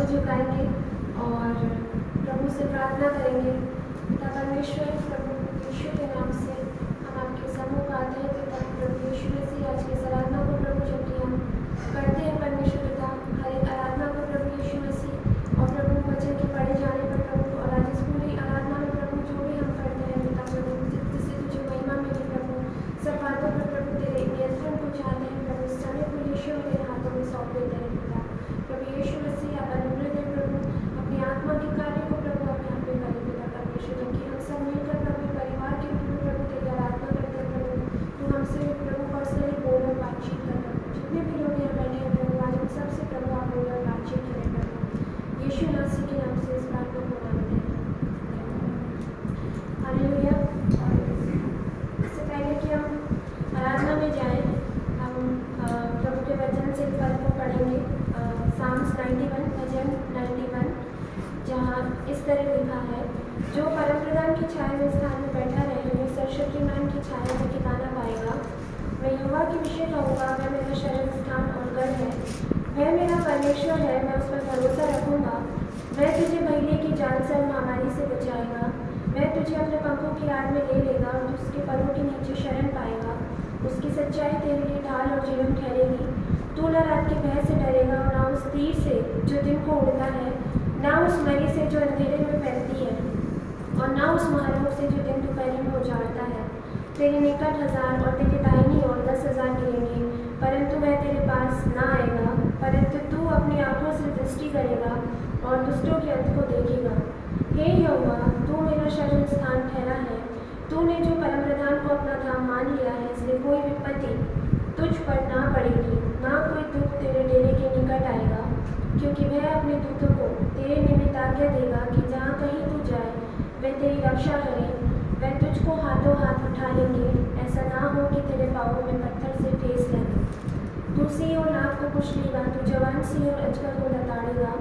झुकाएंगे और प्रभु से प्रार्थना करेंगे। पिता परमेश्वर, प्रभु यीशु के नाम से हम आपके सम्मुख आते हैं पिता। प्रभु यीशु मसीह, आज की इस आराधना को प्रभु जब भी हम करते हैं परमेश्वर पिता, हर एक आराधना को प्रभु यीशु मसीह और प्रभु वचन के पढ़े जाने पर प्रभु, और आज इस पूरी आराधना में प्रभु जो भी हम करते हैं पिता, प्रभु जिससे तुझे महिमा मिले प्रभु, सब बातों पर प्रभु तेरे नियंत्रण को चाहते हैं प्रभु। इस समय को यीशु तेरे हाथों में सौंप देते हैं पिता। प्रभु यीशु मसीह, आप अनुग्रह दे प्रभु, अपनी आत्मा के कार्य को प्रभु आप यहाँ पे करें पिता परमेश्वर, क्योंकि हम सब मिलकर प्रभु परिवार के रूप में प्रभु तेरी आराधना करते हैं प्रभु। तू हमसे प्रभु पर्सनली बोल और बातचीत कर प्रभु, जितने भी लोग यहाँ बैठे हैं प्रभु, आज हम सबसे प्रभु आप बोल और बातचीत करें प्रभु। यीशु मसीह के नाम से इस प्रार्थना को मांगते हैं, हालेलुया। इससे पहले कि हम आराधना में जाएं, हम प्रभु के वचन से पद को पढ़ेंगे। साम्स 91, भजन 91, जहाँ इस तरह लिखा है, जो परम प्रधान की छाया में स्थान में बैठा रहे, वह सर्वशक्तिमान की छाया में ठिकाना पाएगा। मैं यहोवा के विषय कहूँगा, वह मेरा शरण स्थान और गढ़ है। वह मेरा परमेश्वर है, मैं उस पर भरोसा रखूँगा। वह तुझे बहेलिए की जाल से और महामारी से बचाएगा। वह तुझे अपने पंखों की आड़ में ले लेगा और उसके परों के नीचे शरण पाएगा। उसकी सच्चाई तेरे लिए ढाल और जीवन ठहरेगी। तू न रात के भय से डरेगा और न उस तीर से जो दिन को उड़ता है, न उस मरी से जो अंधेरे में फैलती है, और न उस महारोग से जो दिन दोपहर में उजाड़ता है। तेरे निकट 1000 और तेरी दाहिनी ओर 10,000 गिरेंगे, परंतु वह तेरे पास न आएगा। परंतु तू अपनी आंखों से दृष्टि करेगा और दुष्टों के अंत को देखेगा। हे यहोवा, तू मेरा शरण स्थान ठहरा है। तूने जो परम प्रधान को अपना धाम मान लिया है, इसलिए कोई विपत्ति तुझ पर ना पड़ेगी, ना कोई दुख तेरे डेरे के निकट आएगा। क्योंकि वह अपने दूतों को तेरे निमित्त आज्ञा देगा कि जहाँ कहीं तू जाए वे तेरी रक्षा करें। वह तुझको हाथों हाथ उठा लेंगे, ऐसा ना हो कि तेरे पाँवों में पत्थर से ठेस लगे। तू सिंह और नाग को कुचलेगा, तू जवान सिंह और अजगर को लताड़ेगा।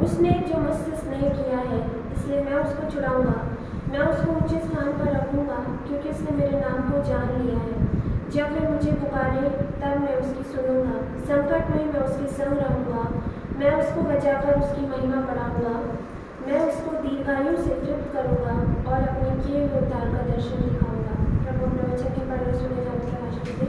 उसने जो मुझसे स्नेह किया है, इसलिए मैं उसको छुड़ाऊंगा। मैं उसको ऊंचे स्थान पर रखूंगा, क्योंकि उसने मेरे नाम को जान लिया है। जब वह मुझे पुकारे, तब मैं उसकी सुनूंगा। संकट में मैं उसके संग रहूंगा। मैं उसको बचाकर उसकी महिमा बढ़ाऊंगा। मैं उसको दीर्घायु से तृप्त करूंगा और अपने किए हुए उद्धार का दर्शन दिखाऊंगा। प्रभु अपने वचन के पढ़े सुने जाने का भाषण दे।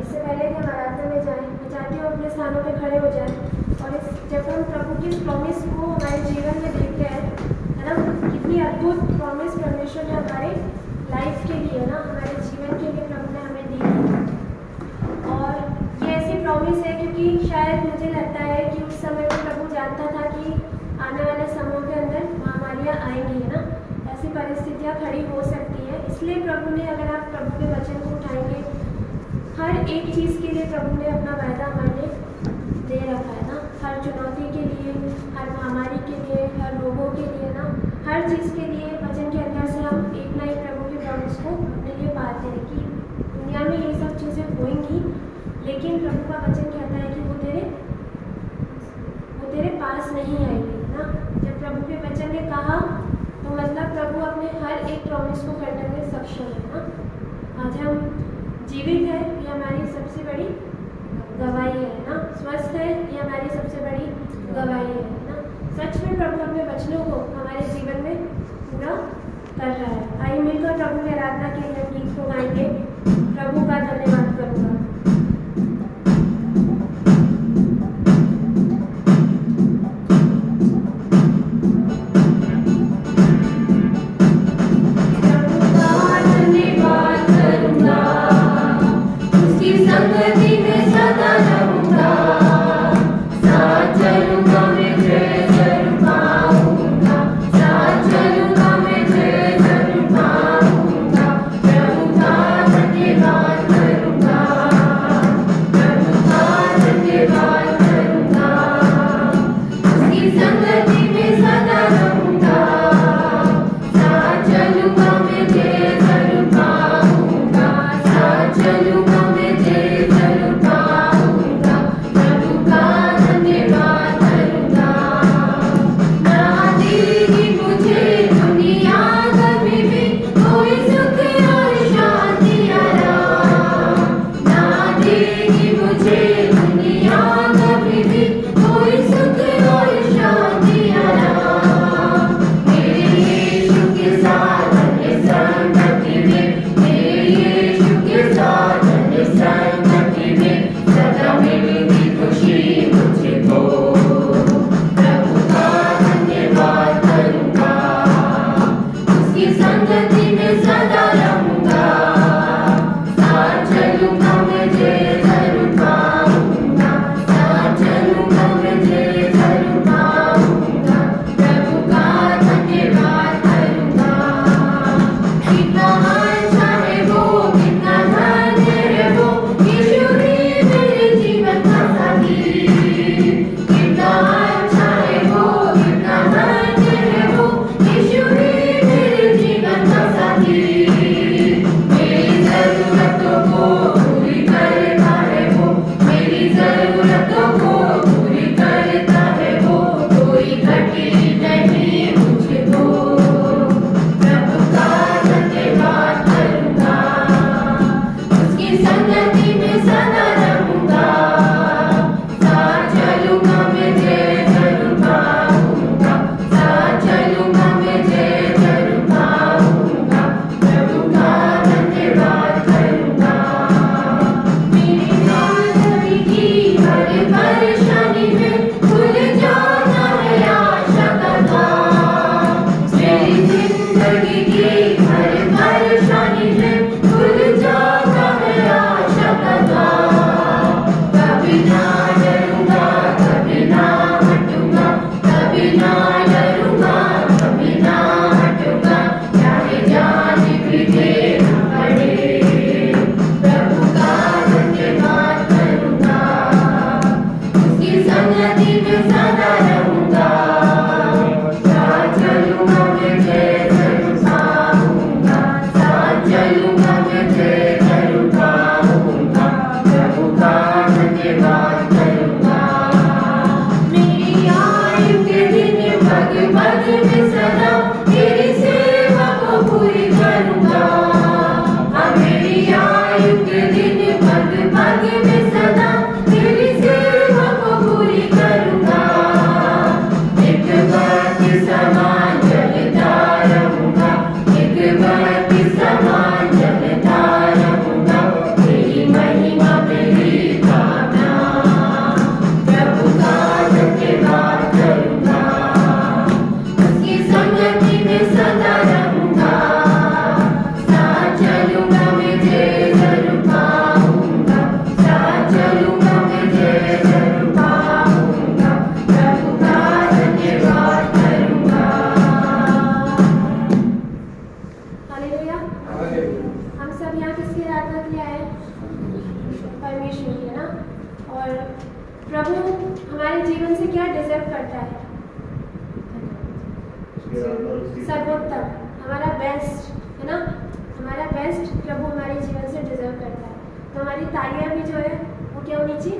इससे पहले कि हम आराधना में जाएं, मैं चाहती हूँ अपने स्थानों पे खड़े हो जाएं, और जब हम प्रभु की प्रॉमिस को हमारे जीवन में देखते हैं, है ना, कितनी अद्भुत प्रॉमिस परमेश्वर ने हमारे लाइफ के लिए, ना, हमारे जीवन के लिए प्रभु ने हमें दी है। और ये ऐसी प्रॉमिस है क्योंकि शायद मुझे लगता है कि उस समय में प्रभु जानता था कि आने वाले समय के अंदर महामारियाँ आएंगी, है ना, ऐसी परिस्थितियाँ खड़ी हो सकती है। इसलिए प्रभु ने, अगर आप प्रभु के वचन को उठाएंगे, हर एक चीज़ के लिए प्रभु ने अपना वायदा हमारे दे रखा है, ना, हर चुनौती के लिए, हर महामारी के लिए, हर रोगों के लिए, ना, हर चीज़ के लिए वचन के अंदर से हम एक ना एक प्रभु के प्रॉमिस को अपने लिए पाते हैं कि दुनिया में ये सब चीज़ें होंगी, लेकिन प्रभु का वचन कहता है कि वो तेरे पास नहीं आएगी, ना। जब प्रभु के वचन ने कहा, तो मतलब प्रभु अपने हर एक प्रॉमिस को करने में सक्षम है, ना। आज हम जीवित है, ये हमारी सबसे बड़ी गवाही है, ना। स्वस्थ है, ये हमारी सबसे बड़ी गवाही है, ना। सच में प्रभु अपने वचनों को हमारे जीवन में पूरा कर रहा है। आइए मिलकर प्रभु की आराधना के लिए गीत को गाएंगे। प्रभु का धन्यवाद करूँगा। चलूंगा मैं जय संगति में सदा रहूंगा, साथ चलूंगा मैं जय जरूर पाऊंगा, साथ चलूंगा मैं जय जरूर पाऊंगा, प्रभु का धन्यवाद करूंगा। मेरी जिंदगी की हर परेशानी में खुल जाता है आशा का द्वार, मेरी जिंदगी की हर परेशानी में खुल जाता है आशा का द्वार। कभी ना डरूंगा, कभी ना हटूंगा, कभी ना डरूंगा, कभी ना हटूंगा, चाहे जान भी देना पड़े, प्रभु का धन्यवाद करूंगा, उसकी संगति में सदा रहूंगा, साथ चलूंगा मैं जय जरूर पाऊंगा, साथ चलूंगा मैं जय जरूर पाऊंगा, प्रभु का धन्यवाद करूंगा। मेरी आयु के दिन पग पग में सदा तेरी सेवा को पूरी करूंगा, हाँ मेरी आयु के दिन पग पग में सदा तेरी सेवा को पूरी करूंगा। एक बाती समान जलता रहूंगा, एक बाती समान जलता रहूंगा, तेरी महिमा मेरी भावना, प्रभु का धन्यवाद करूंगा, उसकी संगति में सदा रहूंगा, साथ चलूंगा मैं जय जरूर पाऊंगा, साथ चलूंगा मैं जय जरूर पाऊंगा, प्रभु का धन्यवाद करूंगा। हालेलुया। हम सब यहाँ किसकी आराधना के लिए आए? परमेश्वर की, है ना। और प्रभु हमारे जीवन से क्या डिजर्व करता है? सर्वोत्तम, हमारा बेस्ट, है ना। हमारा बेस्ट प्रभु हमारे जीवन से डिजर्व करता है। तो हमारी तालियां भी जो है वो क्या होनी चाहिए?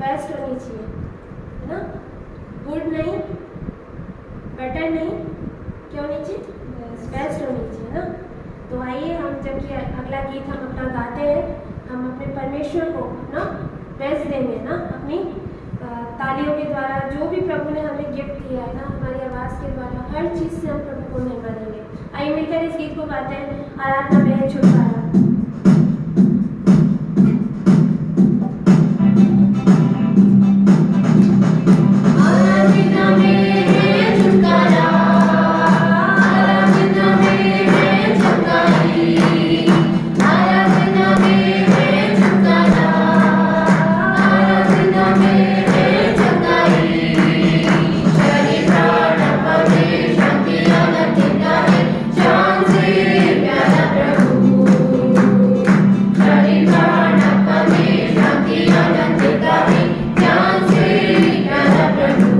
बेस्ट होनी चाहिए, है ना। गुड नहीं, बेटर नहीं, क्या होनी चाहिए? बेस्ट होनी चाहिए, ना। तो आइए हम जब ये अगला गीत हम अपना गाते हैं, हम अपने परमेश्वर को अपना बेस्ट देंगे ना, अपनी तालियों के द्वारा, जो भी प्रभु ने हमें गिफ्ट दिया है ना, हमारी आवाज़ के द्वारा, हर चीज़ से हम प्रभु को महिमा देंगे। आइए मिलकर इस गीत को गाते हैं, आराधना में है छुटकारा। आराधना में है छुटकारा, आराधना में है छुटकारी, आराधना में है छुटकारा, आराधना में है छुटकारी, शरीर प्राण पवित्र शांति आनंद देता है, जान से प्यारा प्रभु, शरीर प्राण पवित्र शांति आनंद देता है, जान से प्यारा प्रभु।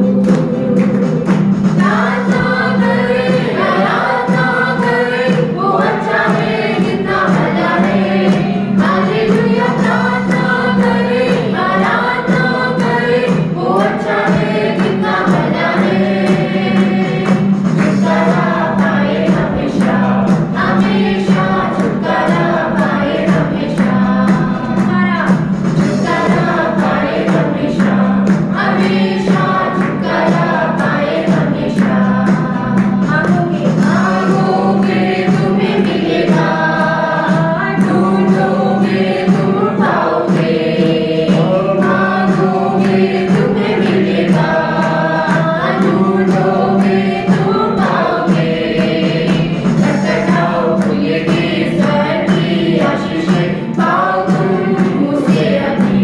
प्रार्थना करें, वो अच्छा है, कितना भला है, हालेलुया। प्रार्थना करें, आराधना करें, वो अच्छा है, कितना भला है, छुटकारा पाए हमेशा, हमेशा छुटकारा पाए हमेशा, छुटकारा पाए हमेशा, हमेशा छुटकारा पाए हमेशा। मांगोगे तुम्हें मिलेगा, ढूंढोगे तुम पाओगे, मांगोगे तुम्हें मिलेगा, ढूंढोगे तुम पाओगे, खटखटाओ खुलेगी स्वर्ग की आशीषें, पाओ तुम उसे अभी,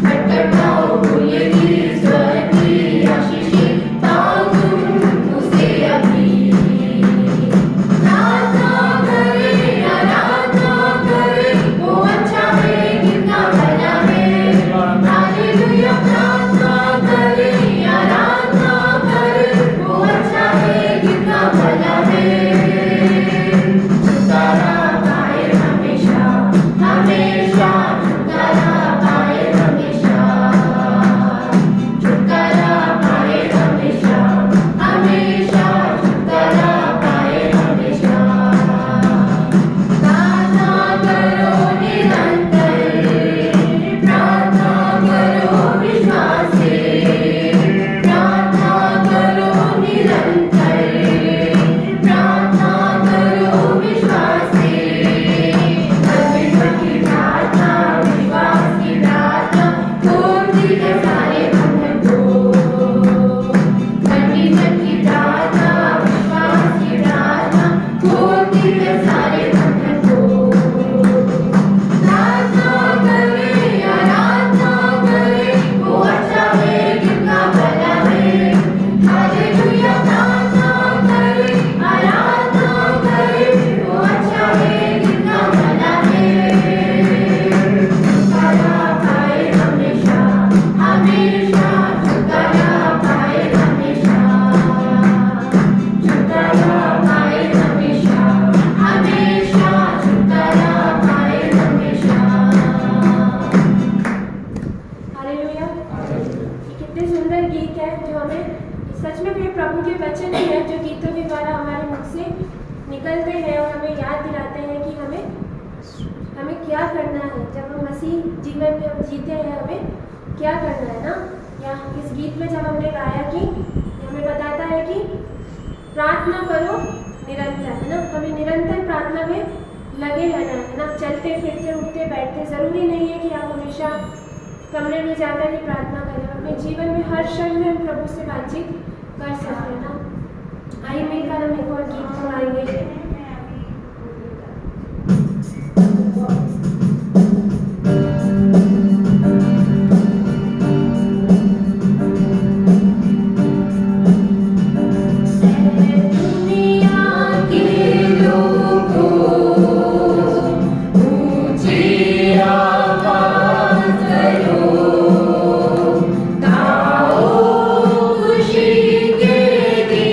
खटखटाओ खुलेगी स्वर्ग की आशीषें, पाओ तुम उसे अभी। प्रार्थना करें, आराधना करें, वो अच्छा है, कितना भला है, हालेलुया। प्रार्थना करें, आराधना करें, वो अच्छा है, कितना भला है, छुटकारा पाए हमेशा, हमेशा छुटकारा पाए हमेशा, छुटकारा पाए हमेशा, हमेशा छुटकारा पाए हमेशा। प्रार्थना करो करना है, जब हम मसीह जीवन में हम जीते हैं हमें क्या करना है ना। या इस गीत में जब हमने गाया कि हमें बताता है कि प्रार्थना करो निरंतर, है ना। हमें निरंतर प्रार्थना में लगे रहना है ना। चलते फिरते उठते बैठते, ज़रूरी नहीं है कि आप हमेशा कमरे में जाकर ही प्रार्थना करें। अपने जीवन में हर क्षण में हम प्रभु से बातचीत कर सकते हैं ना। आइए मिलकर हम एक और गीत सुनाएंगे। खुशी के दी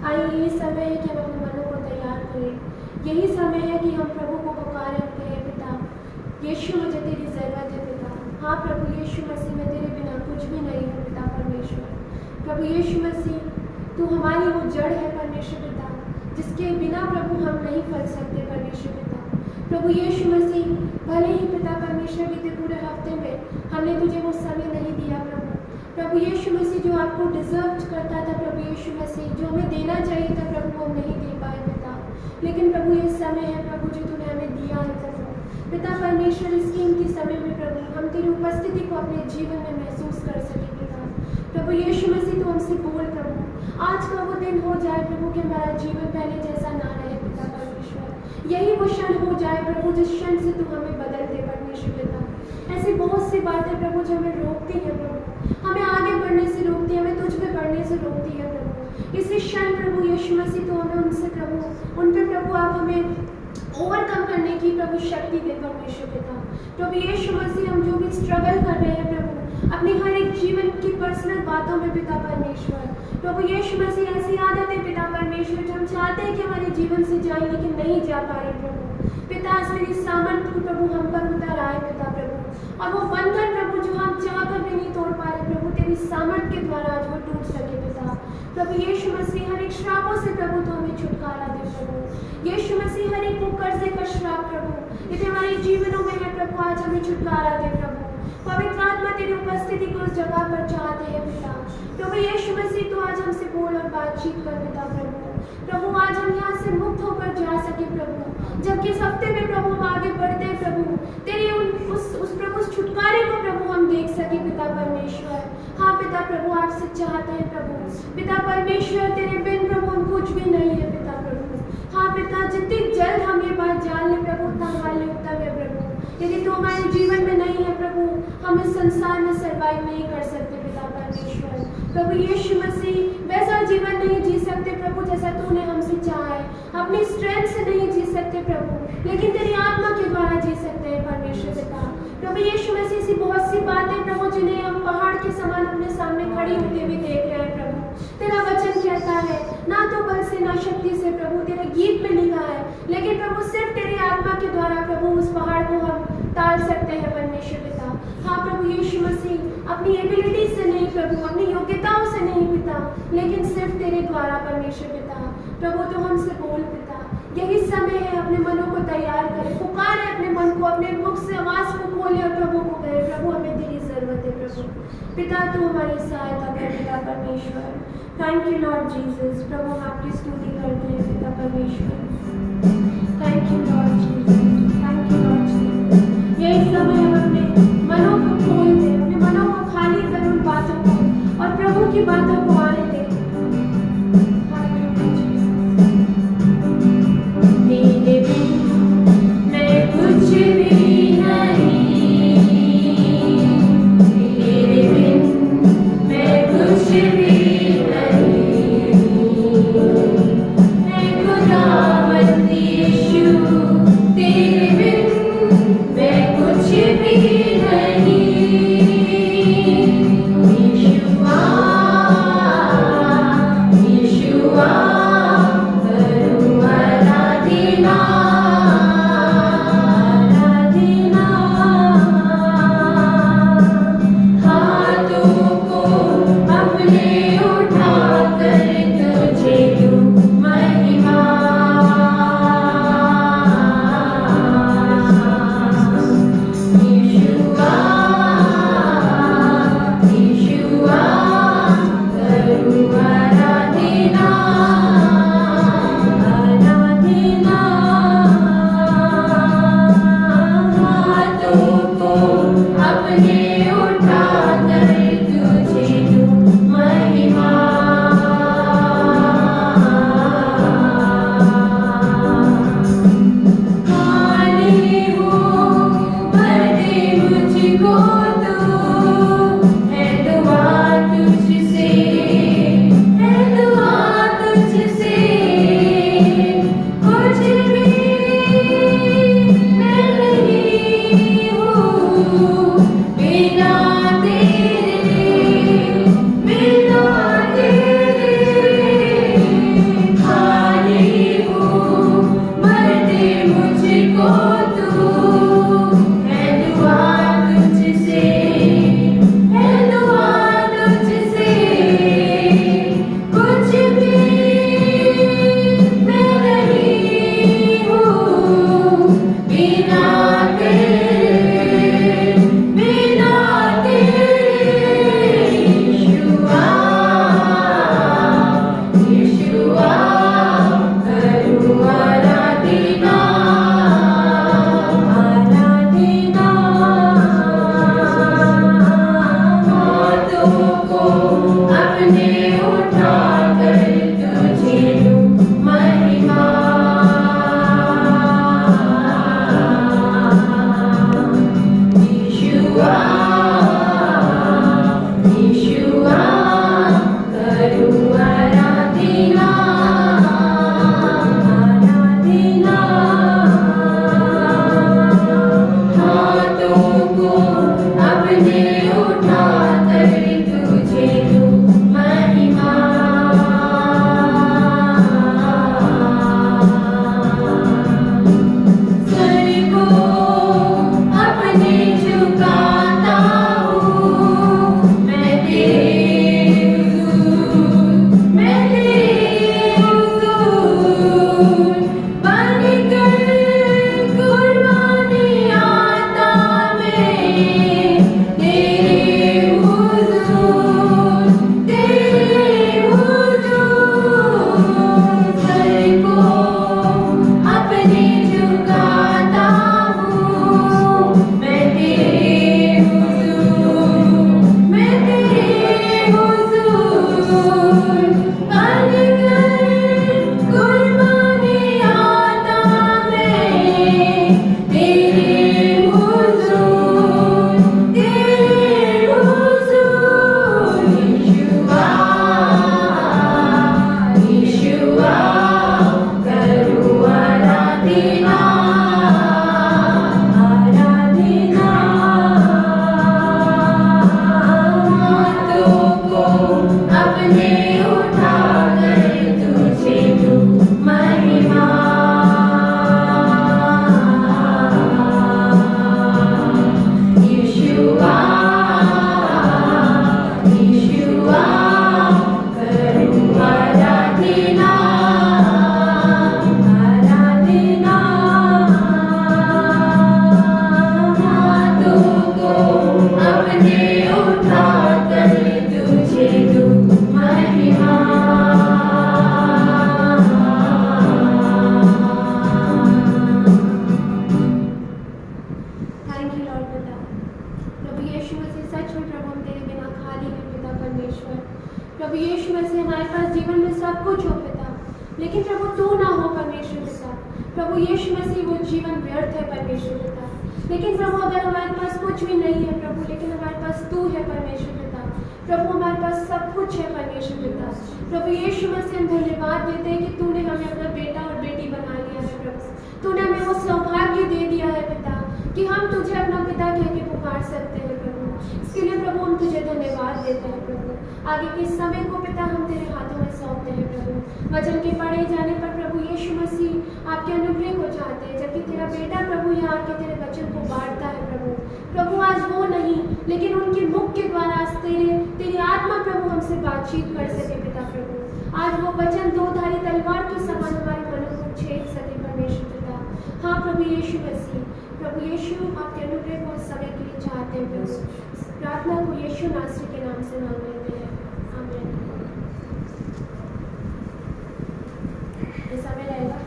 आइए यही समय है कि हम अपने मनों को तैयार करें। यही समय है कि हम प्रभु को पुकारें और कहें, पिता यीशु मुझे तेरी ज़रूरत है पिता। हाँ प्रभु यीशु मसीह, मैं तेरे बिना कुछ भी नहीं हूँ पिता परमेश्वर। प्रभु यीशु मसीह, तू हमारी वो जड़ है परमेश्वर पिता, जिसके बिना प्रभु हम नहीं फल सकते परमेश्वर पिता। प्रभु यीशु मसीह, भले ही पिता परमेश्वर बीते पूरे हफ्ते में हमने तुझे वो समय नहीं दिया प्रभु यीशु मसीह जो आपको डिजर्व करता था प्रभु यीशु मसीह, जो हमें देना चाहिए था प्रभु वो हम नहीं दे पाए पिता। लेकिन प्रभु ये समय है प्रभु जो तूने हमें दिया है प्रभु पिता परमेश्वर, इस कीमती समय में प्रभु हम तेरी उपस्थिति को अपने जीवन में महसूस कर सके पिता। प्रभु यीशु मसीह, तू हमसे बोल प्रभु, आज का वो दिन हो जाए प्रभु कि हमारा जीवन पहले जैसा ना रहे पिता परमेश्वर। यही वो क्षण हो जाए प्रभु जिस क्षण से तू हमें बदल दे परमेश्वर पिता। ऐसी बहुत सी बातें प्रभु जो हमें रोकती है प्रभु, हमें आगे बढ़ने से रोकती है, हमें तुझ पे बढ़ने से रोकती है प्रभु। इसी क्षण प्रभु यीशु मसीह, तो हमें उनसे प्रभु, उन पे प्रभु आप हमें ओवरकम करने की प्रभु शक्ति दे परमेश्वर पिता। प्रभु यीशु मसीह, हम जो भी स्ट्रगल कर रहे हैं प्रभु अपनी हर एक जीवन की पर्सनल बातों में पिता परमेश्वर, प्रभु यीशु मसीह ऐसी आदतें पिता परमेश्वर जो हम चाहते हैं कि हमारे जीवन से जाए लेकिन नहीं जा पा रहे प्रभु पिता, तेरी सामर्थ्य को प्रभु हम पर उतर आए पिता प्रभु, और वो बंधन प्रभु जो हम चाह कर भी नहीं तोड़ पा रहे प्रभु, तेरी सामर्थ्य के द्वारा आज वो टूट सके पिता। प्रभु यीशु मसीह, हर एक श्रापों से प्रभु तो हमें छुटकारा दे प्रभु यीशु मसीह, हर एक वो कर्जे का श्राप प्रभु यदि हमारे जीवनों में है प्रभु, आज हमें छुटकारा दे प्रभु। पवित्र आत्मा तेरी उपस्थिति को उस जगह पर चाहते हैं पिता। प्रभु यीशु मसीह, तो आज हमसे बोल और बातचीत कर पिता प्रभु आज हम यहाँ से मुक्त होकर जा सके प्रभु, जबकि इस हफ्ते में प्रभु हम आगे बढ़ते हैं प्रभु, तेरे उस प्रभु उस छुटकारे को प्रभु हम देख सके पिता परमेश्वर। हाँ पिता प्रभु, आपसे चाहते हैं प्रभु पिता परमेश्वर, तेरे बिन प्रभु हम कुछ भी नहीं है पिता प्रभु। हाँ पिता, जितनी जल्द हम ये बात जान ले प्रभु उतना हमारे लिए उत्तम है प्रभु। यदि तो हमारे जीवन में नहीं है प्रभु, हम इस संसार में सर्वाइव नहीं कर सकते पिता परमेश्वर। प्रभु यीशु मसीह, वैसा जीवन नहीं जी सकते प्रभु जैसा तूने हमसे चाहा है, अपनी स्ट्रेंथ से नहीं जी सकते प्रभु, लेकिन तेरी आत्मा के द्वारा जी सकते हैं परमेश्वर पिता। प्रभु यीशु मसीह, ऐसी बहुत सी बातें प्रभु जिन्हें हम पहाड़ के समान अपने सामने खड़ी होते हुए देख रहे हैं प्रभु, तेरा वचन कहता है ना तो बल से ना शक्ति से प्रभु, तेरे गीत में लिखा है, लेकिन प्रभु सिर्फ तेरी आत्मा के द्वारा प्रभु उस पहाड़ को हम टाल सकते हैं परमेश्वर पिता। हाँ प्रभु यीशु मसीह, अपनी एबिलिटी से नहीं प्रभु, अपनी योग्यताओं से नहीं पिता, लेकिन सिर्फ तेरे द्वारा परमेश्वर पिता। प्रभु तो हमसे बोल पिता, यही समय है, अपने मनों को तैयार करें, पुकारे अपने मन को, अपने मुख से आवाज को खोले और प्रभु को कहे, प्रभु हमें तेरी जरूरत है प्रभु पिता, तू हमारी सहायता कर पिता परमेश्वर। Thank you Lord Jesus. प्रभु हम आपकी स्तुति करते हैं पिता परमेश्वर। Thank you Lord Jesus, thank you Lord Jesus. यही समय हम अपने मनों को खोल दें, अपने मनों को खाली करें उन बातों को, और प्रभु की बातों को आने दें। तेरे बिन मैं कुछ भी नहीं, तेरे बिन मैं कुछ भी नहीं, मैं खुदावंद यीशु, तेरे बिन मैं कुछ भी नहीं। यीशु आ अपने उठा कर तुझे तू महिमा यीशुआ यीशुआ करूं आराधना आराधना हाथों को अपने उठा कर तुझे तू महिमा थैंक यू लॉर्ड पिता। प्रभु यीशु मसीह सच में प्रभु हम तेरे बिना खाली है पिता परमेश्वर। प्रभु यीशु मसीह हमारे पास जीवन में सब कुछ हो पिता, लेकिन प्रभु तू ना हो परमेश्वर पिता। प्रभु यीशु मसीह वो जीवन व्यर्थ है परमेश्वर पिता। लेकिन प्रभु अगर हमारे पास कुछ भी नहीं है प्रभु, लेकिन हमारे पास तू है परमेश्वर पिता। प्रभु हमारे पास सब कुछ है परमेश्वर पिता। प्रभु यीशु मसीह हम धन्यवाद देते हैं कि तूने हमें अपना बेटा और बेटी बना लिया है प्रभु। तूने हमें वो सौभाग्य दे दिया है पिता कि हम तुझे अपना पिता कह के पुकार सकते हैं प्रभु। इसके लिए प्रभु हम तुझे धन्यवाद देते हैं प्रभु। आगे के समय को पिता हम तेरे हाथों में सौंपते हैं प्रभु। वचन के पढ़े जाने पर प्रभु यीशु मसीह आपके अनुग्रह को चाहते हैं, जबकि तेरा बेटा प्रभु यहाँ आके तेरे वचन को बांटता है प्रभु। प्रभु आज वो नहीं, लेकिन उनके मुख के द्वारा आज तेरी आत्मा प्रभु हमसे बातचीत कर सके पिता प्रभु। आज वो वचन दोधारी तलवार के समान हमारे मनों को छेद सके परमेश्वर पिता। हाँ प्रभु यीशु मसीह, प्रभु यीशु आपके अनुग्रह को समय के लिए चाहते हैं प्रभु। इस प्रार्थना को यीशु नासरी के नाम से मांग लेते हैं, आमीन। ये समय रहेगा।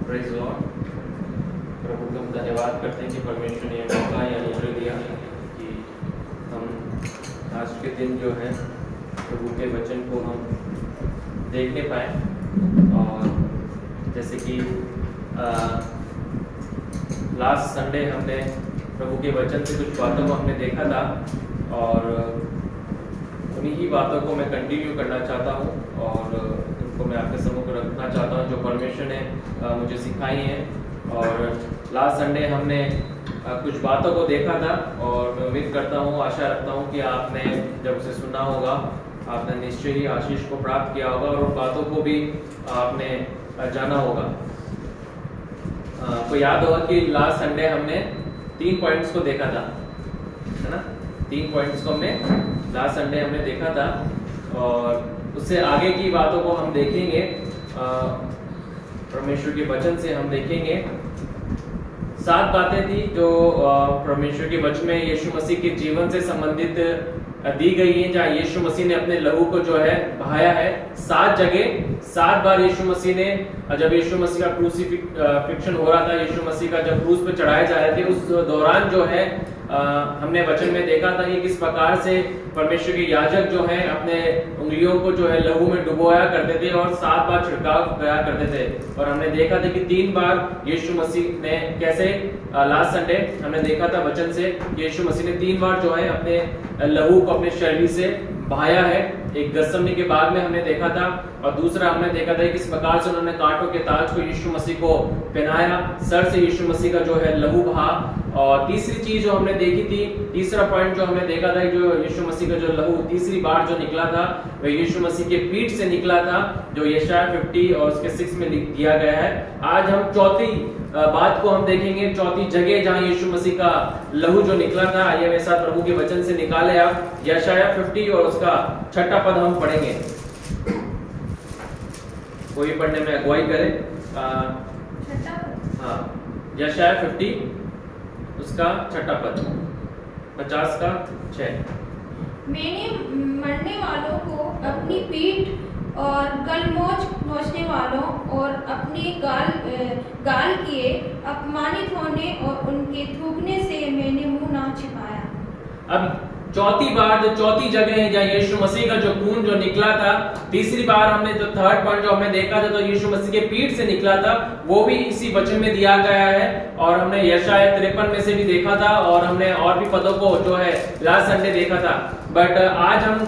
Praise Lord. प्रभु को हम धन्यवाद करते हैं कि परमेश्वर ने यह मौका या अनुग्रह दिया कि हम आज के दिन जो है प्रभु के वचन को हम देखने पाए। और जैसे कि लास्ट संडे हमने प्रभु के वचन से कुछ बातों को हमने देखा था, और उन्हीं ही बातों को मैं कंटिन्यू करना चाहता हूँ और उनको मैं आपके सम्मुख रखना चाहता हूँ जो परमेश्वर ने मुझे सिखाई हैं। और लास्ट संडे हमने कुछ बातों को देखा था, और मैं उम्मीद करता हूँ, आशा रखता हूँ कि आपने जब उसे सुना होगा आपने निश्चय ही आशीष को प्राप्त किया होगा और उन बातों को भी आपने जाना होगा। तो याद होगा कि लास्ट संडे हमने 3 पॉइंट्स को देखा था, है ना। 3 पॉइंट्स को हमने लास्ट संडे हमने देखा था, और उससे आगे की बातों को हम देखेंगे। परमेश्वर के वचन से हम देखेंगे 7 बातें थी जो परमेश्वर के वचन में यीशु मसीह के जीवन से संबंधित दी गई है, जहाँ यीशु मसीह ने अपने लहू को जो है बहाया है। 7 जगह 7 बार यीशु मसीह ने, जब यीशु मसीह का क्रूसिफिक्शन हो रहा था, यीशु मसीह का जब क्रूस पे चढ़ाए जा रहे थे, उस दौरान जो है हमने वचन में देखा था कि किस प्रकार से परमेश्वर के याजक जो है अपने उंगलियों को जो है लहू में डुबोया करते थे और 7 बार छिड़काव किया करते थे। और हमने देखा था कि 3 बार यीशु मसीह ने कैसे, लास्ट संडे हमने देखा था वचन से, यीशु मसीह ने 3 बार जो है अपने लहू को अपने शरीर से बहाया है। एक गत्समनी के बाग में हमने देखा था, और दूसरा हमने देखा था किस प्रकार से उन्होंने कांटों के ताज को यीशु मसीह को पहनाया, सर से यीशु मसीह का जो है लहू बहा। और तीसरी चीज जो हमने देखी थी, तीसरा पॉइंट जो हमने देखा था, जो यीशु मसीह का जो लहू तीसरी बार जो निकला था वह यीशु मसीह के पीठ से निकला था, जो यशायाह 50 और उसके 6 में लिख दिया गया है। आज हम चौथी बात को हम देखेंगे, चौथी जगह जहां यीशु मसीह का लहू जो निकला था। आइए मेरे साथ प्रभु के वचन से निकाले आप यशायाह 50 और उसका 6वां पद हम पढ़ेंगे। कोई पढ़ने में अगुवाई करे। हाँ, यशायाह 50 उसका 6वां पद, 50 का 6। मैंने मरने वालों को अपनी पीठ और गलमोच नोचने वालों और अपने गाल किए अपमानित होने और उनके थूकने से मैंने मुंह ना छिपाया। अब चौथी बार, जो चौथी जगह है जहाँ यीशु मसीह का जो खून जो निकला था, तीसरी बार हमने जो 3rd पॉइंट जो हमने देखा था, तो यीशु मसीह के पीठ से निकला था, वो भी इसी वचन में दिया गया है। और हमने यशायाह 53 में से भी देखा था, और हमने और भी पदों को जो है लास्ट संडे देखा था। बट आज हम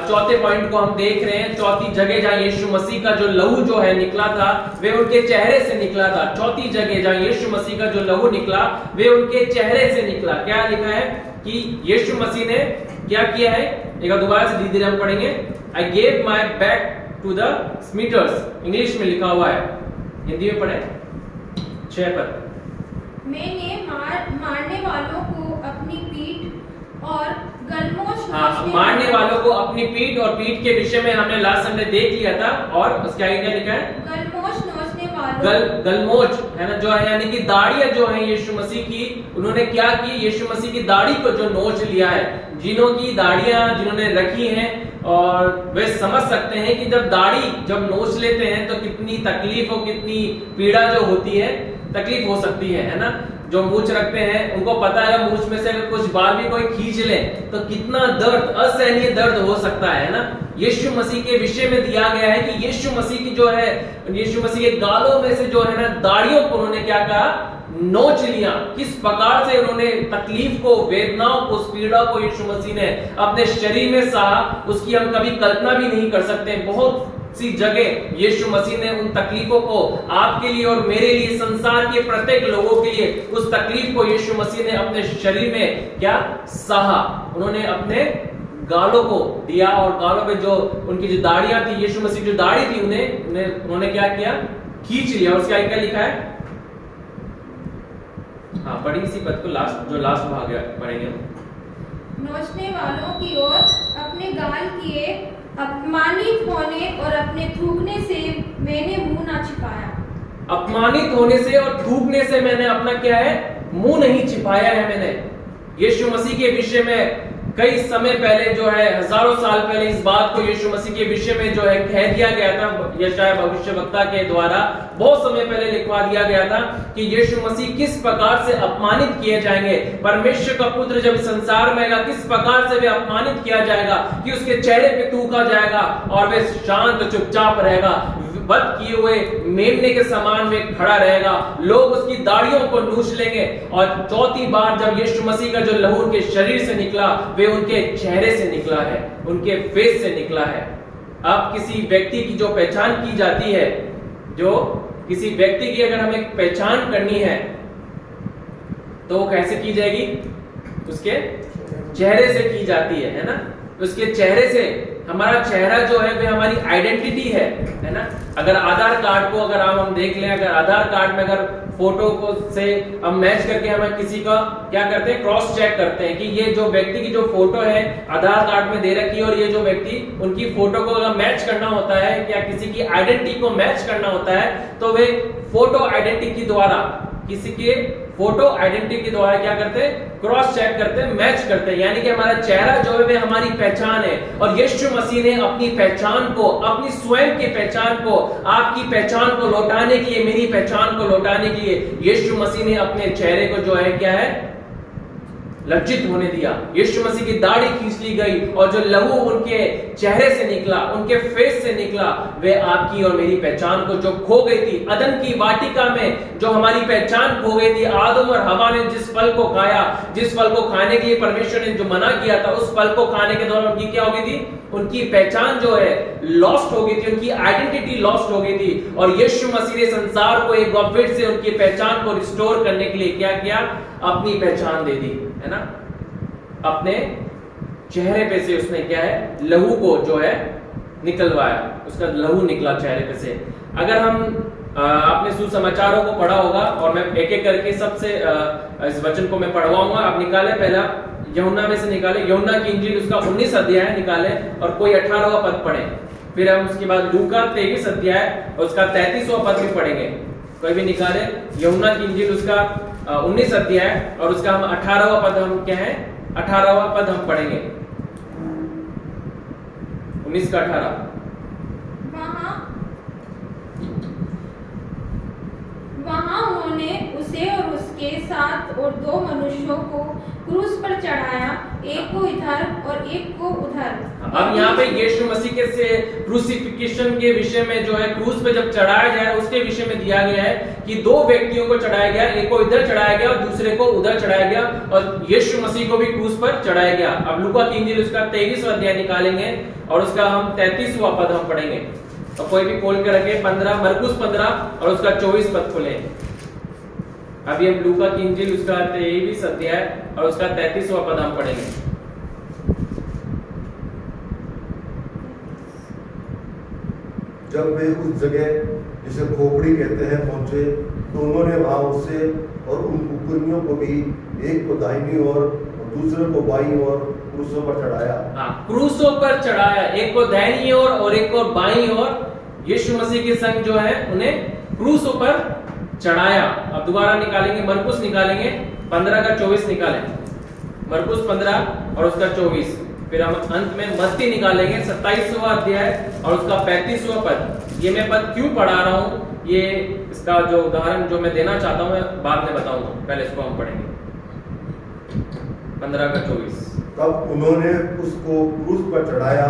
चौथे पॉइंट को हम देख रहे हैं। चौथी जगह जहां यीशु मसीह का जो लहू जो है निकला था वे उनके चेहरे से निकला था। चौथी जगह जहां यीशु मसीह का जो लहू निकला वे उनके चेहरे से निकला। क्या लिखा है कि यीशु मसीह ने क्या किया है, एक दोबारा से धीरे-धीरे हम पढ़ेंगे। I gave my back to the smiters, English में लिखा हुआ है, हिंदी में पढ़े 6 पर। मैंने मारने वालों को अपनी पीठ और गलमोश मारने वालों को अपनी पीठ, और पीठ के विषय में हमने लास्ट संडे देख लिया था। और उसके आगे क्या लिखा है, गलमोश नोचने वालों, गलमोच है ना, जो है यानी कि दाढ़ियां जो है यीशु मसीह की, उन्होंने क्या की, यीशु मसीह की दाढ़ी को जो नोच लिया है। जिन्हों की दाढ़ियां जिन्होंने रखी हैं और वे समझ सकते हैं कि जब दाढ़ी जब नोच लेते हैं तो कितनी तकलीफ और कितनी पीड़ा जो होती है, तकलीफ हो सकती है ना। जो मूछ रखते हैं उनको पता है मूछ में से अगर कुछ बाल भी कोई खींच ले तो कितना दर्द, असहनीय दर्द हो सकता है ना। यीशु मसीह के विषय में दिया गया है कि यीशु मसीह की जो है, यीशु मसीह के गालों में से जो है ना दाढ़ियों को उन्होंने क्या कहा, नोच लिया। किस प्रकार से उन्होंने तकलीफ को, वेदनाओं को, उस पीड़ा को यीशु मसीह ने अपने शरीर में सहा, उसकी हम कभी कल्पना भी नहीं कर सकते। बहुत सी जगह यीशु मसीह ने उन तकलीफों को आपके लिए और मेरे लिए, संसार के प्रत्येक लोगों के लिए, उस तकलीफ को यीशु मसीह ने अपने शरीर में क्या सहा, उन्होंने अपने गालों को दिया। और गालों पे जो उनकी जो दाढ़ियां थी, यीशु मसीह की जो दाढ़ी थी उन्होंने क्या किया, खींच लिया। और उसके आगे क्या लिखा है, हाँ पढ़ी इसी पद को, जो लास्ट भाग है पढ़ेंगे हम। नोचने वालों की ओर अपने गाल किए, अपमानित होने और अपने थूकने से मैंने मुंह ना छिपाया। अपमानित होने से और थूकने से मैंने अपना क्या है, मुंह नहीं छिपाया है। मैंने यीशु मसीह के विषय में कई समय पहले जो है, हजारों साल पहले इस बात को यीशु मसीह के विषय में जो है कह दिया गया था, यशायाह भविष्यवक्ता के द्वारा बहुत समय पहले लिखवा दिया गया था कि यीशु मसीह किस प्रकार से अपमानित किए जाएंगे। परमेश्वर का पुत्र जब संसार में आएगा किस प्रकार से वे अपमानित किया जाएगा, कि उसके चेहरे पे थूका जाएगा और वे शांत चुपचाप रहेगा, वध किए हुए मेमने के समान वे खड़ा रहेगा, लोग उसकी दाढ़ियों को नोच लेंगे। और चौथी बार जब यीशु मसीह का जो लहू उनके शरीर से निकला वे उनके चेहरे से निकला है, उनके फेस से निकला है। अब किसी व्यक्ति की जो पहचान की जाती है, जो किसी व्यक्ति की अगर हमें पहचान करनी है तो वो कैसे की जाएगी, उसके चेहरे से की जाती है ना। उसके चेहरे से, हमारा चेहरा जो है वह हमारी आइडेंटिटी है ना। अगर आधार कार्ड को अगर हम देख लें, अगर आधार कार्ड में अगर फोटो को से हम मैच करके हमें किसी का क्या करते हैं, क्रॉस चेक करते हैं कि ये जो व्यक्ति की जो फोटो है आधार कार्ड में दे रखी है और ये जो व्यक्ति, उनकी फोटो को अगर मैच करना होता है या किसी की आइडेंटिटी को मैच करना होता है तो वे फोटो आइडेंटिटी के द्वारा, किसी के फोटो आइडेंटिटी के द्वारा क्या करते हैं, क्रॉस चेक करते हैं, मैच करते हैं। यानी कि हमारा चेहरा जो है वे हमारी पहचान है। और यीशु मसीह ने अपनी पहचान को, अपनी स्वयं की पहचान को, आपकी पहचान को लौटाने के लिए, मेरी पहचान को लौटाने के लिए यीशु मसीह ने अपने चेहरे को जो है क्या है, लज्जित होने दिया। यीशु मसीह की दाढ़ी खींच ली गई और जो लहू उनके चेहरे से निकला, उनके फेस से निकला, वे आपकी और मेरी पहचान को जो खो गई थी अदन की वाटिका में, जो हमारी पहचान खो गई थी, आदम और हवा ने जिस फल को खाया, जिस फल को खाने के लिए परमेश्वर ने जो मना किया था, उस फल को खाने के दौरान उनकी क्या हो गई थी, उनकी पहचान जो है लॉस्ट हो गई थी, उनकी आइडेंटिटी लॉस्ट हो गई थी। और यीशु मसीह ने संसार को एक बार फिर से उनकी पहचान को रिस्टोर करने के लिए क्या किया, अपनी पहचान दे दी, है ना। अपने चेहरे पे से उसने क्या है, लहू को जो है निकलवाया, उसका लहू निकला चेहरे पे से। अगर हम आपने सुसमाचारों को पढ़ा होगा और मैं एक एक करके सबसे इस वचन को मैं पढ़वाऊंगा, आप निकाले, पहला यूहन्ना में से निकाले, यूहन्ना की इंजील उसका 19 अध्याय निकाले और कोई 18वां पद पढ़े। फिर हम उसके बाद लूका 23 अध्याय और उसका 33वां पद भी पढ़ेंगे। कोई भी निकाले यूहन्ना की इंजील उसका 19 अध्याय और उसका हम 18वां पद, हम क्या है 18वां पद हम पढ़ेंगे, 19 का 18। वहां उन्होंने उसे और उसके साथ और 2 मनुष्यों को क्रूस पर चढ़ाया, एक को इधर और एक को उधर। अब यहाँ पे यीशु मसीह के से क्रूसिफिक्शन के विषय में जो है, क्रूस पे जब चढ़ाया जाए उसके विषय में दिया गया है कि दो व्यक्तियों को चढ़ाया गया, एक को इधर चढ़ाया गया और दूसरे को उधर चढ़ाया गया, और यीशु मसीह को भी क्रूस पर चढ़ाया गया। अब लूका की इंजील उसका 23वां अध्याय निकालेंगे और उसका हम 33वां पद हम पढ़ेंगे। तो कोई भी खोल के रखे 15 मरकुस 15 और उसका 24 पद खोले। अभी हम लूका की इंजील उसका 23 अध्याय और उसका 33वां पद हम पढ़ेंगे। जब वे उस जगह जिसे खोपड़ी कहते हैं पहुंचे, तो उन्होंने वहां उससे और उन कुकुरनियों को भी, एक को दाहिनी ओर और दूसरे को बाईं ओर क्रूसों पर चढ़ाया। हाँ, क्रूसों पर चढ़ाया, एक को दाहिनी ओर और एक को बाईं ओर यीशु मसीह के संग जो है उन्हें क्रूसों पर चढ़ाया। अब दोबारा निकालेंगे, मरकुस निकालेंगे 15 का 24 निकालें, मरकुस 15 और उसका 24। फिर हम अंत में मत्ती निकालेंगे 27वां अध्याय और उसका 35वां पद। ये मैं पद क्यों पढ़ा रहा हूं, ये इसका जो उदाहरण जो मैं देना चाहता हूं मैं बाद में बताऊंगा, पहले इसको हम पढ़ेंगे 15 का 24। तब उन्होंने उसको क्रूस पर चढ़ाया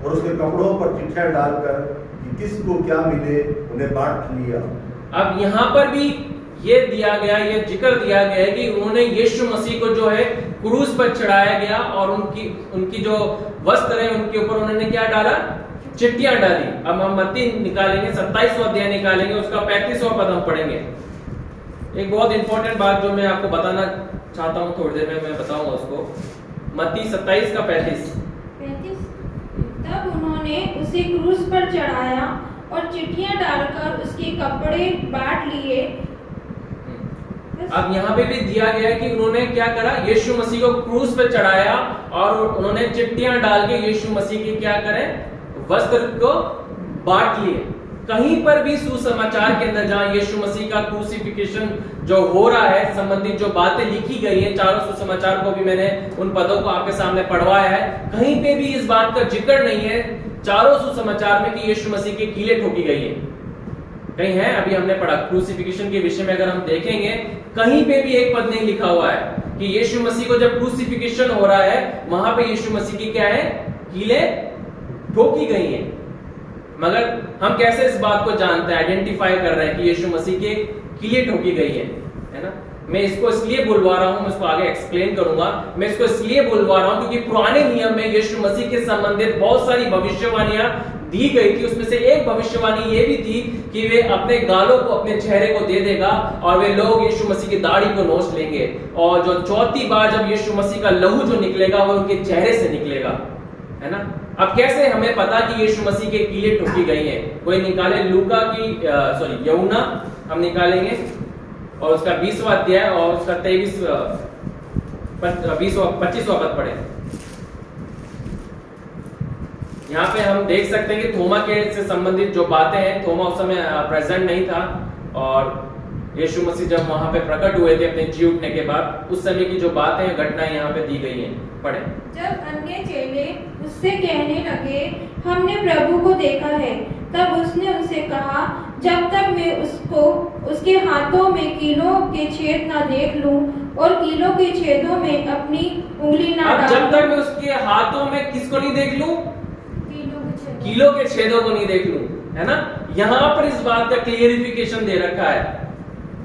और उसके कपड़ों पर चिट्ठियां डालकर कि किसको क्या मिले उन्हें बांट लिया। अब यहाँ पर भी ये दिया गया, ये जिक्र दिया गया है कि उन्होंने यीशु मसीह को जो है क्रूस पर चढ़ाया गया और उनकी जो वस्त्र है उनके ऊपर उन्होंने क्या डाला, चिट्ठियां डाली। अब हम मत्ती निकालेंगे 27वां अध्याय निकालेंगे, उसका 35वां पद हम पढ़ेंगे। एक बहुत इंपॉर्टेंट बात जो मैं आपको बताना चाहता हूँ, थोड़ी देर में मैं बताऊंगा उसको। मत्ती 27 का 35। तब उन्होंने उसे क्रूस पर चढ़ाया और चिट्ठियां डालकर उसके कपड़े बांट लिए। अब यहाँ पे भी दिया गया है कि उन्होंने क्या करा, यीशु मसीह को क्रूस पे चढ़ाया और उन्होंने चिट्ठियां डाल के यीशु मसीह की क्या करें, वस्त्र को बांट लिए। कहीं पर भी सुसमाचार के अंदर जहां यीशु मसीह का क्रूसिफिकेशन जो हो रहा है संबंधित जो बातें लिखी गई है, चारों सुसमाचार को भी मैंने उन पदों को आपके सामने पढ़वाया है, कहीं पे भी इस बात का जिक्र नहीं है चारों सुसमाचार में कि यीशु मसीह की कीलें ठोकी गई है। कहीं है, अभी हमने पढ़ा क्रूसिफिकेशन के विषय में अगर हम देखेंगे कहीं पे भी एक पद नहीं लिखा हुआ है कि यीशु मसीह को जब क्रूसिफिकेशन हो रहा है वहां पे यीशु मसीह की क्या है, कीलें ठोकी गई हैं। मगर हम कैसे इस बात को जानते हैं, आइडेंटिफाई कर रहे हैं कि यीशु मसीह की कीलें ठोकी गई है ना। मैं इसको इसलिए बुलवा रहा हूं, मैं इसको आगे एक्सप्लेन करूंगा। मैं इसको इसलिए बुलवा रहा हूं क्योंकि पुराने नियम में यीशु मसीह के संबंधित बहुत सारी भविष्यवाणियां दी गई थी। उसमें से एक भविष्यवाणी ये भी थी कि वे अपने गालों को अपने चेहरे को दे देगा और वे लोग यीशु मसीह की दाढ़ी को नोच लेंगे, और जो चौथी बार जब यीशु मसीह का लहू जो निकलेगा वो उनके चेहरे से निकलेगा, है ना। अब कैसे हमें पता कि यीशु मसीह के कीलें ठोकी गई हैं? कोई निकाले लूका की यूहन्ना हम निकालेंगे और उसका 20वां अध्याय और उसका 25वां पद पढ़े। यहाँ पे हम देख सकते हैं कि थोमा के से संबंधित जो बातें हैं, थोमा उस समय प्रेजेंट नहीं था और यीशु मसीह जब वहां पे प्रकट हुए थे अपने जी उठने के बाद, उस समय की जो बातें हैं, घटनाएं यहाँ पे दी गई हैं। पढ़े। जब अन्य चेले उससे कहने लगे, हमने प्रभु को देखा है, तब उसने उनसे कहा, जब तक मैं उसको उसके हाथों में कीलों के छेद ना देख लूं और कीलों के छेदों में अपनी उंगली ना डालूं। जब तक मैं उसके हाथों में किसको नहीं देख लूं, कीलों के छेदों को नहीं देख लूं, है ना। यहां पर इस बात का क्लियरिफिकेशन दे रखा है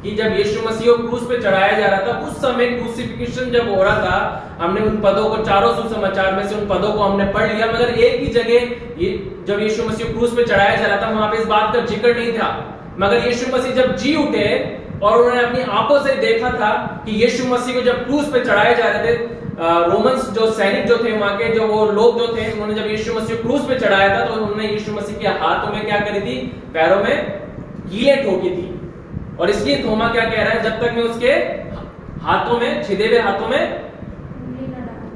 कि जब यीशु मसीह को क्रूस पे चढ़ाया जा रहा था, उस समय क्रूसिफिकेशन जब हो रहा था, हमने उन पदों को, चारों सुसमाचार में से उन पदों को हमने पढ़ लिया, मगर एक ही जगह जब यीशु मसीह को क्रूस पे चढ़ाया जा रहा था वहां पे इस बात का जिक्र नहीं था। मगर यीशु मसीह जब जी उठे और उन्होंने अपनी आंखों से देखा था कि यीशु मसीह को जब क्रूस पे चढ़ाए जा रहे थे, रोमन्स जो सैनिक जो थे वहां के, जो वो लोग जो थे, उन्होंने जब यीशु मसीह को क्रूस पे चढ़ाया था तो उन्होंने यीशु मसीह के हाथों में क्या करी थी, पैरों में कीलें ठोकी थी। और इसलिए थोमा क्या कह रहा है, जब तक मैं उसके हाथों में, छिदे हुए हाथों में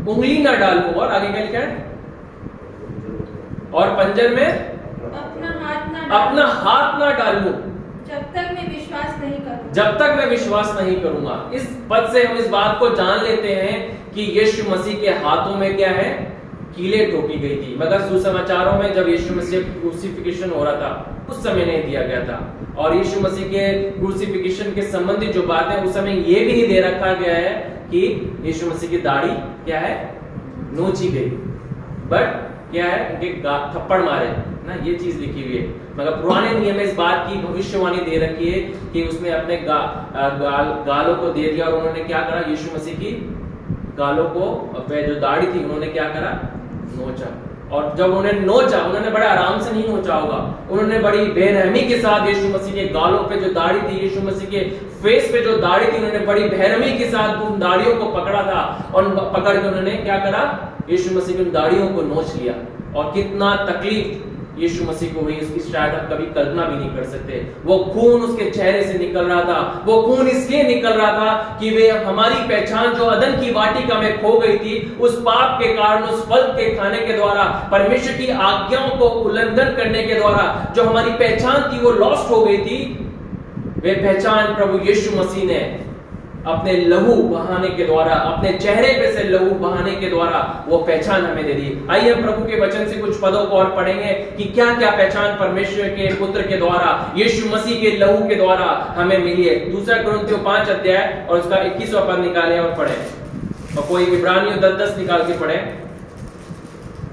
उंगली ना डालूं, और आगे क्या लिखा है, और पंजर में अपना हाथ ना डालूं, जब तक मैं विश्वास नहीं करूंगा। जब तक मैं विश्वास नहीं करूंगा। इस पद से हम इस बात को जान लेते हैं कि यीशु मसीह के हाथों में क्या है, कीलें ठोकी गई थी। मगर सुसमाचारों में जब यीशु मसीह क्रूसिफिकेशन हो रहा था उस समय नहीं दिया गया था, और यीशु मसीह के क्रूसिफिकेशन के संबंधित जो बात है उस समय ये भी नहीं दे रखा गया है कि यीशु मसीह की दाढ़ी क्या है, नोची गई, बट क्या है, उनके थप्पड़ मारे ना, ये चीज लिखी हुई है। मगर पुराने नियम में इस बात की भविष्यवाणी दे रखी है कि उसने अपने गालों को दे दिया और उन्होंने क्या करा, यीशु मसीह की गालों को, जो दाढ़ी थी, उन्होंने क्या करा, नोचा। और जब उन्होंने नोचा, उन्होंने बड़े आराम से नहीं नोचा होगा, उन्होंने बड़ी बेरहमी के साथ यीशु मसीह के गालों पे जो दाढ़ी थी, यीशु मसीह के फेस पे जो दाढ़ी थी, उन्होंने बड़ी बेरहमी के साथ उन दाढ़ियों को पकड़ा था और पकड़ के उन्होंने क्या करा, यीशु मसीह की उन दाढ़ियों को नोच लिया। और कितना तकलीफ यीशु मसीह को हुई, इसकी शायद आप कभी कल्पना भी नहीं कर सकते। वो खून उसके चेहरे से निकल रहा था, वो खून इसलिए निकल रहा था कि वे हमारी पहचान जो अदन की वाटिका में खो गई थी, उस पाप के कारण, उस फल के खाने के द्वारा, परमेश्वर की आज्ञाओं को उल्लंघन करने के द्वारा जो हमारी पहचान थी वो लॉस्ट हो गई थी। वे पहचान प्रभु यीशु मसीह ने अपने लहू बहाने के द्वारा, अपने चेहरे पे से लहू बहाने के द्वारा वो पहचान हमें दे दी। आइए हम प्रभु के वचन से कुछ पदों को और पढ़ेंगे कि क्या क्या पहचान परमेश्वर के पुत्र के द्वारा, यीशु मसीह के लहू के द्वारा हमें मिली है। 2 कुरिन्थियों 5 अध्याय और उसका 21वां पद निकालें और पढ़ें, और कोई इब्रानियों 10 निकाल के पढ़े।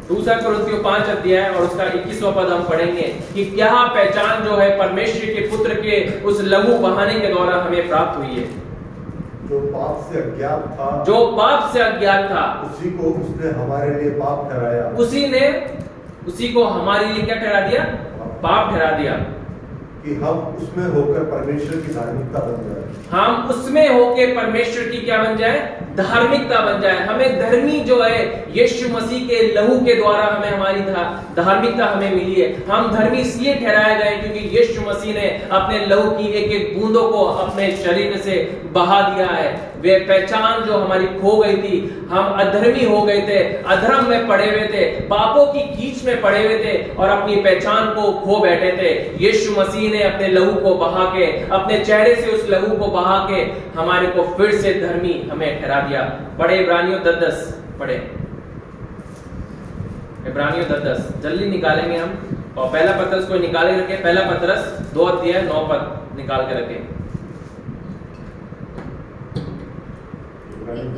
2 कुरिन्थियों 5 अध्याय और उसका 21वां पद हम पढ़ेंगे कि क्या पहचान जो है परमेश्वर के पुत्र के उस लहू बहाने के द्वारा हमें प्राप्त हुई है। जो पाप से अज्ञात था, जो पाप से अज्ञात था, उसी को उसने हमारे लिए पाप ठहराया। उसी को हमारे लिए क्या ठहरा दिया, पाप ठहरा दिया, कि हम उसमें होकर परमेश्वर की धार्मिकता बन जाए। हम उसमें होकर परमेश्वर की क्या बन जाए, धार्मिकता बन जाए। हमें धर्मी जो है यीशु मसीह के लहू के द्वारा हमें हमारी धार्मिकता हमें मिली है। हम धर्मी इसलिए ठहराए गए क्योंकि यीशु मसीह ने अपने लहू की एक एक बूंदों को अपने शरीर से बहा दिया है। वे पहचान जो हमारी खो गई थी, हम अधर्मी हो गए थे, अधर्म में पड़े हुए थे, पापों की कीच में पड़े हुए थे और अपनी पहचान को खो बैठे थे। यीशु मसीह ने अपने लहू को बहा के, अपने चेहरे से उस लहू को बहा के हमारे को फिर से धर्मी हमें ठहरा दिया। पढ़े इब्रानियों 10 पढ़े, इब्रानियों 10 जल्दी निकालेंगे हम। और पहला पत्रस को निकाले रखे, पहला पत्रस 2 अध्याय 9 पद निकाल के रखे।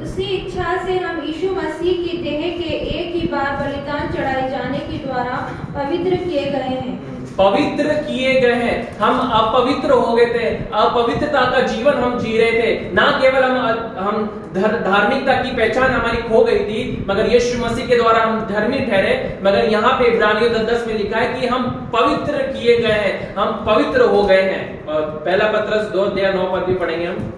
उसी इच्छा से हम यीशु मसीह की देह के एक ही बार बलिदान चढ़ाए जाने के द्वारा पवित्र किए गए हैं। पवित्र किए गए हैं। हम अपवित्र हो गए थे, अपवित्रता का जीवन हम जी रहे थे। ना केवल हम धार्मिकता की पहचान हमारी खो गई थी, मगर यीशु मसीह के द्वारा हम धर्मी ठहरे। मगर यहाँ पे इब्रानियों 10 में लिखा है कि हम पवित्र किए गए हैं, हम पवित्र हो गए हैं। और पहला पत्रस 2 अध्याय 9 पद भी पढ़ेंगे हम।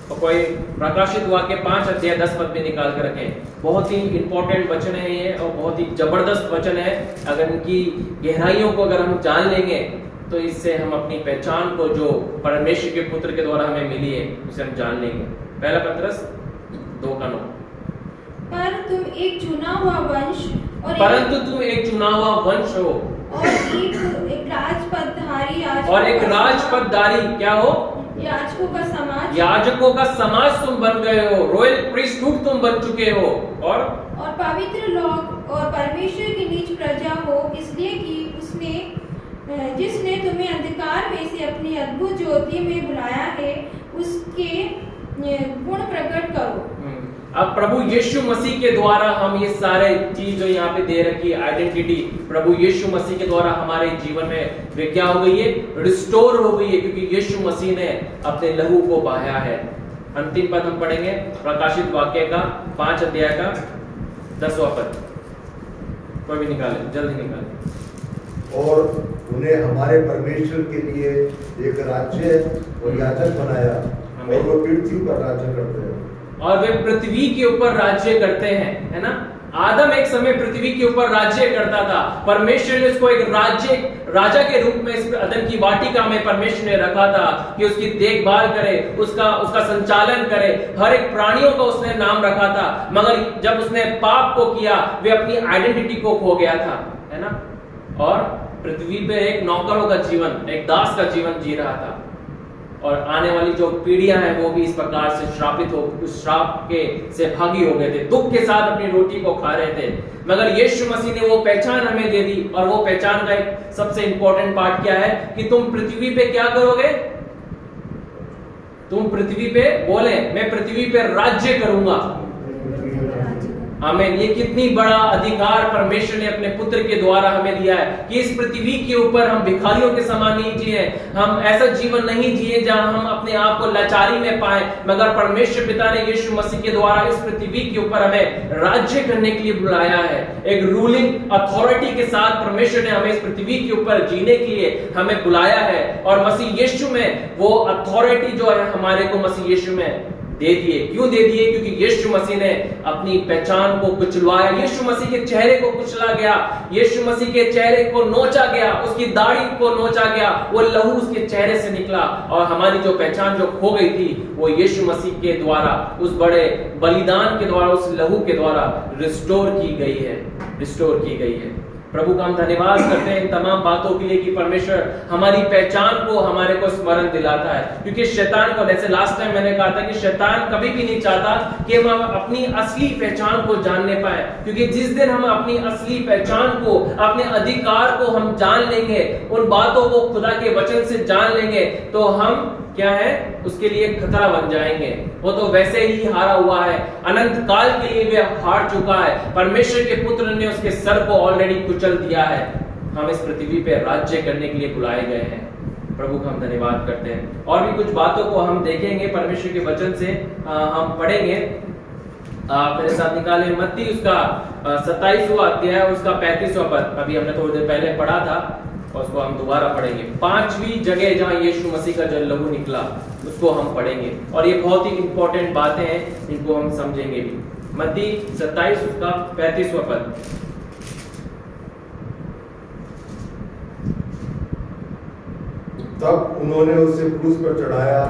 और कोई प्रकाशित वाक्य 5 अध्याय 10 पद में निकाल कर रखें। बहुत ही इंपॉर्टेंट वचन है ये और बहुत ही जबरदस्त वचन है। अगर इनकी गहराइयों को अगर हम जान लेंगे तो इससे हम अपनी पहचान को जो परमेश्वर के पुत्र के द्वारा हमें मिली है उसे हम जान लेंगे। पहला पत्रस 2:9। परंतु तुम एक चुना हुआ वंश हो और एक राजपदधारी क्या हो, याजकों का समाज तुम बन गए हो, रॉयल प्रीस्टहुड तुम बन चुके हो, और पवित्र लोग और परमेश्वर की निज प्रजा हो, इसलिए कि जिसने तुम्हें अंधकार में से अपनी अद्भुत ज्योति में बुलाया है, उसके गुण प्रकट करो। अब प्रभु यीशु मसीह के द्वारा हम ये सारे चीज जो यहाँ पे दे रखी है, आइडेंटिटी प्रभु यीशु मसीह के द्वारा हमारे जीवन में वे क्या हो गई है, रिस्टोर हो गई है, क्योंकि यीशु मसीह ने अपने लहू को बहाया है। अंतिम पद हम पढ़ेंगे प्रकाशित वाक्य का 5 अध्याय का 10वां पद। कोई भी निकाले, जल्दी निकाले। और उन्हें हमारे परमेश्वर के लिए एक राज्य और याजक बनाया, और वो पृथ्वी पर राज्य करते हैं। और वे पृथ्वी के ऊपर राज्य करते हैं, है ना। आदम एक समय पृथ्वी के ऊपर राज्य करता था। परमेश्वर ने उसको एक राजा के रूप में इस अदन की वाटिका में परमेश्वर ने रखा था कि उसकी देखभाल करे, उसका संचालन करे। हर एक प्राणियों का उसने नाम रखा था। मगर जब उसने पाप को किया, वे अपनी आइडेंटिटी को खो गया था, है ना। और पृथ्वी पे एक नौकरों का जीवन, एक दास का जीवन जी रहा था। और आने वाली जो पीढ़ियां हैं वो भी इस प्रकार से श्रापित हो, उस श्राप के से भागी हो गए थे, दुख के साथ अपनी रोटी को खा रहे थे। मगर यीशु मसीह ने वो पहचान हमें दे दी। और वो पहचान का एक सबसे इंपॉर्टेंट पार्ट क्या है कि तुम पृथ्वी पे क्या करोगे, तुम पृथ्वी पे बोले मैं पृथ्वी पे राज्य करूंगा। आमीन। ये कितनी बड़ा अधिकार परमेश्वर ने अपने पुत्र के द्वारा हमें दिया है कि इस पृथ्वी के ऊपर हम भिखारियों के समान नहीं जिए, हम ऐसा जीवन नहीं जिए जहां हम अपने आप को लाचारी में पाए, मगर परमेश्वर पिता ने यीशु मसीह के द्वारा इस पृथ्वी के ऊपर हमें राज्य करने के लिए बुलाया है। एक रूलिंग अथॉरिटी के साथ परमेश्वर ने हमें इस पृथ्वी के ऊपर जीने के लिए हमें बुलाया है, और मसीह यीशु में वो अथॉरिटी जो है हमारे को मसीह यीशु में दे दिए। क्यों दे दिए? क्योंकि यीशु मसीह ने अपनी पहचान को कुचलवाया, यीशु मसीह के चेहरे को कुचला गया, यीशु मसीह के चेहरे को नोचा गया, उसकी दाढ़ी को नोचा गया, वो लहू उसके चेहरे से निकला, और हमारी जो पहचान जो खो गई थी वो यीशु मसीह के द्वारा, उस बड़े बलिदान के द्वारा, उस लहू के द्वारा रिस्टोर की गई है, रिस्टोर की गई है। प्रभु का हम धन्यवाद करते हैं इन तमाम बातों के लिए कि परमेश्वर हमारी पहचान को हमारे को स्मरण दिलाता है, क्योंकि शैतान को, जैसे लास्ट टाइम मैंने कहा था कि शैतान कभी भी नहीं चाहता कि हम अपनी असली पहचान को जानने पाए, क्योंकि जिस दिन हम अपनी असली पहचान को, अपने अधिकार को हम जान लेंगे, उन बातों को खुदा के वचन से जान लेंगे, तो हम क्या है उसके लिए खतरा बन जाएंगे। वो तो वैसे ही हारा हुआ है, अनंत काल के लिए वे हार चुका है। परमेश्वर के पुत्र ने उसके सर को ऑलरेडी कुचल दिया है। हम इस पृथ्वी पे राज्य करने के लिए बुलाए गए हैं। प्रभु का हम धन्यवाद करते हैं। और भी कुछ बातों को हम देखेंगे परमेश्वर के वचन से, हम पढ़ेंगे। मेरे साथ निकाले मत्ती उसका 27वां अध्याय उसका 35वां पद, अभी हमने थोड़ी देर पहले पढ़ा था, और उसको हम दोबारा पढ़ेंगे। 5वीं जगह जहां यीशु मसीह का जो लहू निकला उसको हम पढ़ेंगे, और ये बहुत ही इंपॉर्टेंट बातें हैं, इनको हम समझेंगे भी। मत्ती 27 उसका 35वां पद। तब उन्होंने उसे क्रूस पर चढ़ाया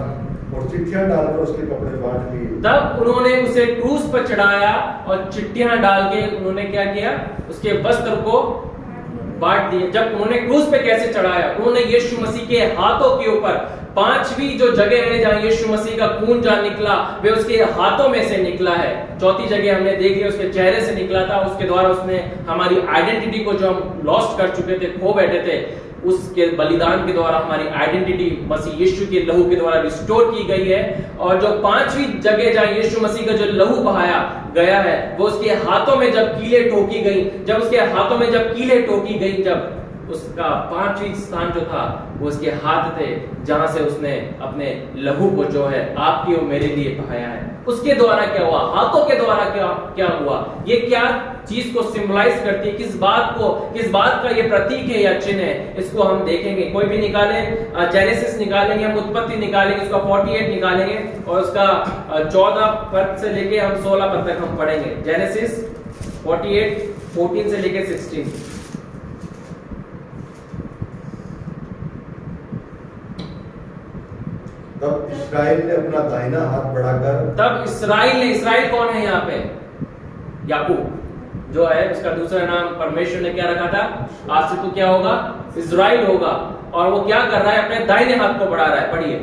और चिट्ठियां डालकर उसके कपड़े बांट लिए। तब उन्होंने उसे क्रूस पर चढ़ाया और चिट्ठियां डाल के उन्होंने क्या किया? उसके वस्त्र को बांट दिए। जब उन्होंने क्रूस पे कैसे चढ़ाया? उन्होंने यीशु मसीह के हाथों के ऊपर, 5वीं जो जगह है जहां यीशु मसीह का खून जहां निकला वे उसके हाथों में से निकला है। 4थी जगह हमने देख लिया उसके चेहरे से निकला था, उसके द्वारा उसने हमारी आइडेंटिटी को जो हम लॉस्ट कर चुके थे, खो बैठे थे, उसके बलिदान के द्वारा हमारी आइडेंटिटी मसीह यीशु के लहू के द्वारा रिस्टोर की गई है। और जो 5वीं जगह जहां यीशु मसीह का जो लहू बहाया गया है वो उसके हाथों में जब कीलें ठोकी गई, जब उसके हाथों में जब कीलें ठोकी गई, जब उसका 5वीं स्थान जो था वो उसके हाथ थे, जहां से उसने अपने लहू को जो है आपकी और मेरे लिए बहाया है। उसके द्वारा क्या हुआ? हाथों के द्वारा क्या हुआ? ये क्या चीज को सिंबलाइज करती है? किस बात का ये प्रतीक है या चिन्ह है? इसको हम देखेंगे। कोई भी निकाले, जेनेसिस निकालेंगे, हम उत्पत्ति निकालेंगे, उसका 48 निकालेंगे, और उसका 14 पद से लेके हम 16 पद तक हम पढ़ेंगे। जेनेसिस 48 14 से लेके 16। तब इस्राएल ने अपना दाहिना हाथ बढ़ाकर, तब इस्राएल कौन है यहाँ पे? याकूब जो है, उसका दूसरा नाम परमेश्वर ने क्या रखा था? आज से तो क्या होगा? इस्राएल होगा। और वो क्या कर रहा है? अपने दाहिने हाथ को बढ़ा रहा है। पढ़िए।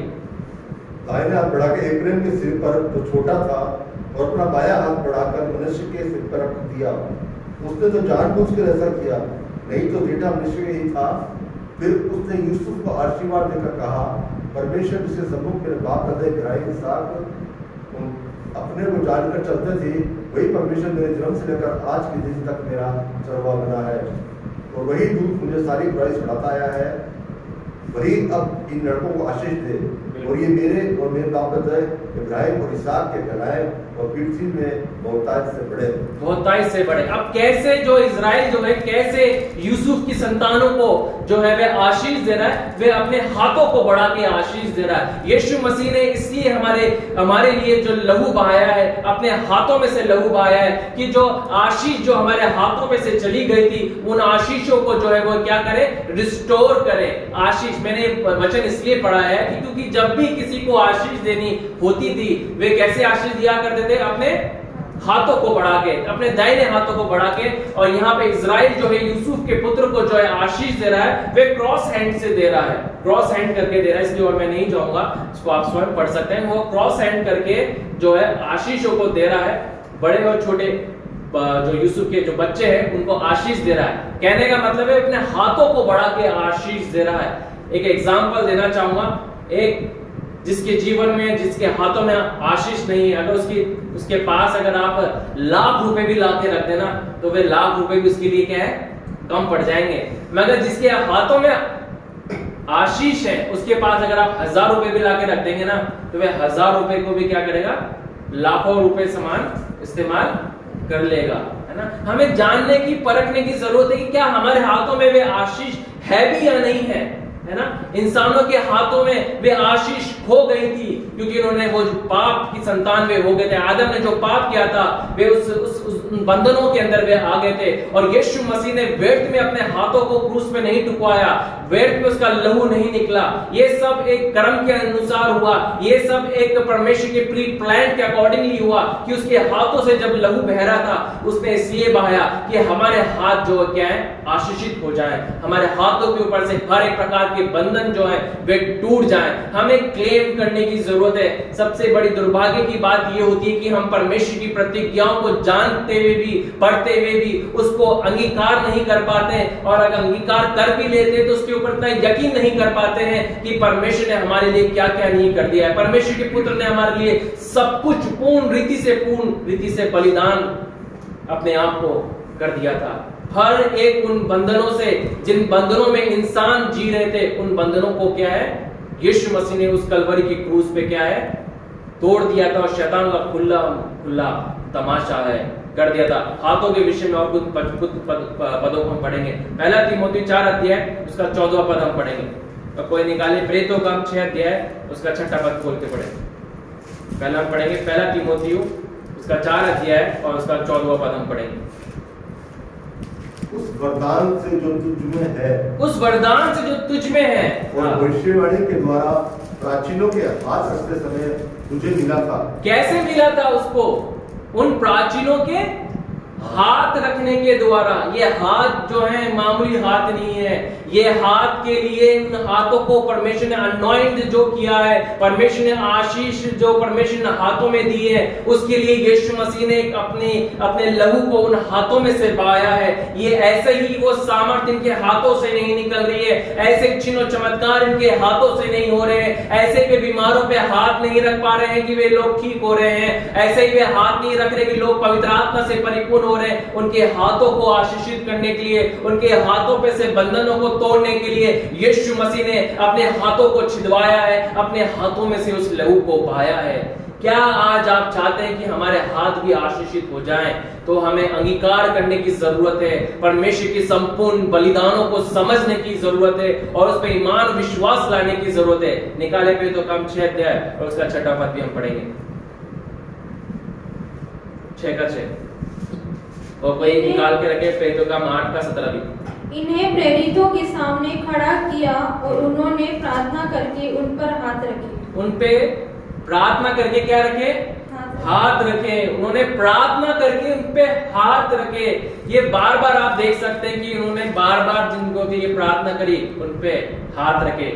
दाहिने हाथ बढ़ा के एप्रैम के सिर पर जो छोटा था और अपना बायां हाथ बढ़ाकर मनुष्य के सिर पर रख दिया। उसने तो जानबूझकर ऐसा किया, नहीं तो बेटा मनुष्य ही था। फिर उसने यूसुफ को आशीर्वाद देकर कहा, परमेश्वर जिसे सम्मुख मेरे बाप दादा इब्राहिम इसहाक अपने को जानकर चलते थे, वही परमेश्वर मेरे जन्म से लेकर आज के दिन तक मेरा चरवा बना है, और वही दूत मुझे सारी बुराई छुड़ाता आया है। वही अब इन लड़कों को आशीष दे, और ये मेरे और मेरे बाप दादा इब्राहिम और इसहाक के कहलाए, और पृथ्वी में बहुतायत से बढ़े। अब कैसे जो इजराइल जो है, कैसे यूसुफ की संतानों को जो है वे आशीष दे रहा है? वे अपने हाथों को बढ़ा के आशीष दे रहा है। यीशु मसीह ने इसलिए हमारे लिए जो लहू बहाया है, अपने हाथों में से लहू बहाया है, कि जो आशीष जो हमारे हाथों में से चली गई थी, उन आशीषों को जो है वो क्या करे? रिस्टोर करे। आशीष मैंने वचन इसलिए पढ़ा है कि क्योंकि जब भी किसी को आशीष देनी होती थी, वे कैसे आशीष दिया करते थे? अपने हाथों को बढ़ा के, अपने दाहिने हाथों को बढ़ा के। और यहाँ पे इजराइल जो है यूसुफ के पुत्र को जो है आशीष दे रहा है, वे क्रॉस हैंड से दे रहा है, क्रॉस हैंड करके दे रहा है। इसलिए और मैं नहीं जाऊंगा, इसको आप स्वयं पढ़ सकते हैं। वो क्रॉस हैंड करके जो है आशीषों को दे रहा है। बड़े और छोटे जो यूसुफ के जो बच्चे हैं उनको आशीष दे रहा है। कहने का मतलब है अपने हाथों को बढ़ा के आशीष दे रहा है। एक एग्जाम्पल देना चाहूंगा, एक जिसके जीवन में, जिसके हाथों में आशीष नहीं है, अगर उसकी उसके पास अगर आप लाख रुपए भी ला के रख देना तो वे लाख रुपए भी उसके लिए क्या है, कम पड़ जाएंगे। मगर जिसके हाथों में आशीष है उसके पास अगर आप 1000 रुपए भी ला के रख देंगे ना तो वह 1000 रुपए को भी क्या करेगा, लाखों रुपए समान इस्तेमाल कर लेगा, है ना। हमें जानने की, परखने की जरूरत है कि क्या हमारे हाथों में वे आशीष है भी या नहीं है ना। इंसानों के हाथों में वे आशीष खो गई थी क्योंकि उन्होंने वो जो पाप की संतान वे हो गए थे। आदम ने जो पाप किया था वे उस बंधनों के अंदर वे आ गए थे और यीशु मसीह ने व्यर्थ में अपने हाथों को क्रूस पे नहीं टुकवाया, व्यर्थ में उसका लहू नहीं निकला। ये सब एक कर्म के अनुसार हुआ, ये सब एक परमेश्वर के प्री प्लान के अकॉर्डिंगली हुआ कि उसके हाथों से जब लहू बह रहा था उसने इसलिए बहाया कि हमारे हाथ जो क्या है आशीषित हो जाए, हमारे हाथों के ऊपर से हर एक प्रकार के बंधन जो है वे टूट जाए। हमें क्लेम करने की जरूरत है। सबसे बड़ी दुर्भाग्य की बात यह होती है कि हम परमेश्वर की प्रतिज्ञाओं को जानते हुए भी, पढ़ते हुए भी उसको अंगीकार नहीं कर पाते और अगर अंगीकार कर भी लेते हैं तो उसके ऊपर इतना यकीन नहीं कर पाते हैं कि परमेश्वर ने हमारे लिए क्या क्या नहीं कर दिया है। परमेश्वर के पुत्र ने हमारे लिए सब कुछ पूर्ण रीति से बलिदान अपने आप को कर दिया था। हर एक उन बंधनों से, जिन बंधनों में इंसान जी रहे थे, उन बंधनों को क्या है, यीशु मसीह ने उस कलवरी की क्रूस पे क्या है, तोड़ दिया था और शैतान का खुला तमाशा है कर दिया था। हाथों के विषय में और कुछ पदों को हम पढ़ेंगे। पहला तीमुथियुस 4 अध्याय उसका 14वां पद हम पढ़ेंगे। तो कोई निकाले प्रेरितों का 6 अध्याय उसका 6वां पद खोल के पढ़ेंगे। पहला हम पढ़ेंगे पहला तीमुथियुस उसका 4 अध्याय और उसका 14वां पद हम पढ़ेंगे। उस वरदान से जो तुझ में है, उस वरदान से जो तुझ में है और भविष्यवाणी के द्वारा प्राचीनों के हाथ रखते समय तुझे मिला था। कैसे मिला था उसको? उन प्राचीनों के हाथ रखने के द्वारा। ये हाथ जो है मामूली हाथ नहीं है, ये हाथ के लिए उन हाथों को परमेश्वर ने अनॉइंट जो किया है, परमेश्वर ने आशीष जो परमेश्वर ने हाथों में दी है, उसके लिए यीशु मसीह ने अपने लहू को उन हाथों में से बहाया है। ये ऐसे ही वो सामर्थ्य इनके हाथों से नहीं निकल रही है, ऐसे चिन्ह चमत्कार इनके हाथों से नहीं हो रहे हैं, ऐसे वे बीमारों पे हाथ नहीं रख पा रहे हैं कि वे लोग ठीक हो रहे हैं, ऐसे ही वे हाथ नहीं रख रहे कि लोग पवित्र आत्मा से परिपूर्ण हो रहे हैं। उनके हाथों को आशीषित करने के लिए, उनके हाथों पे से बंधनों को तोड़ने के लिए यीशु मसीह ने अपने हाथों को छिदवाया है, अपने हाथों में से उस लहू को बहाया है। क्या आज आप चाहते हैं कि हमारे हाथ भी आशीषित हो जाएं? तो हमें अंगीकार करने की जरूरत है, परमेश्वर की संपूर्ण बलिदानों को समझने की जरूरत है और उस पर ईमान विश्वास लाने की जरूरत है। निकाले पे तो काम 6 अध्याय और उसका 6वां पद भी हम पढ़ेंगे। 6 का 6 और कोई निकाल के रखे पे तो काम 8 का 17 भी। इन्हें प्रेरितों के सामने खड़ा किया और उन्होंने प्रार्थना करके उन पर हाथ रखे। उन पे प्रार्थना करके क्या रखे? हाथ रखे। उन्होंने प्रार्थना करके उन पे हाथ रखे। ये बार बार आप देख सकते हैं कि उन्होंने बार बार जिनको भी ये प्रार्थना करी उन पे हाथ रखे।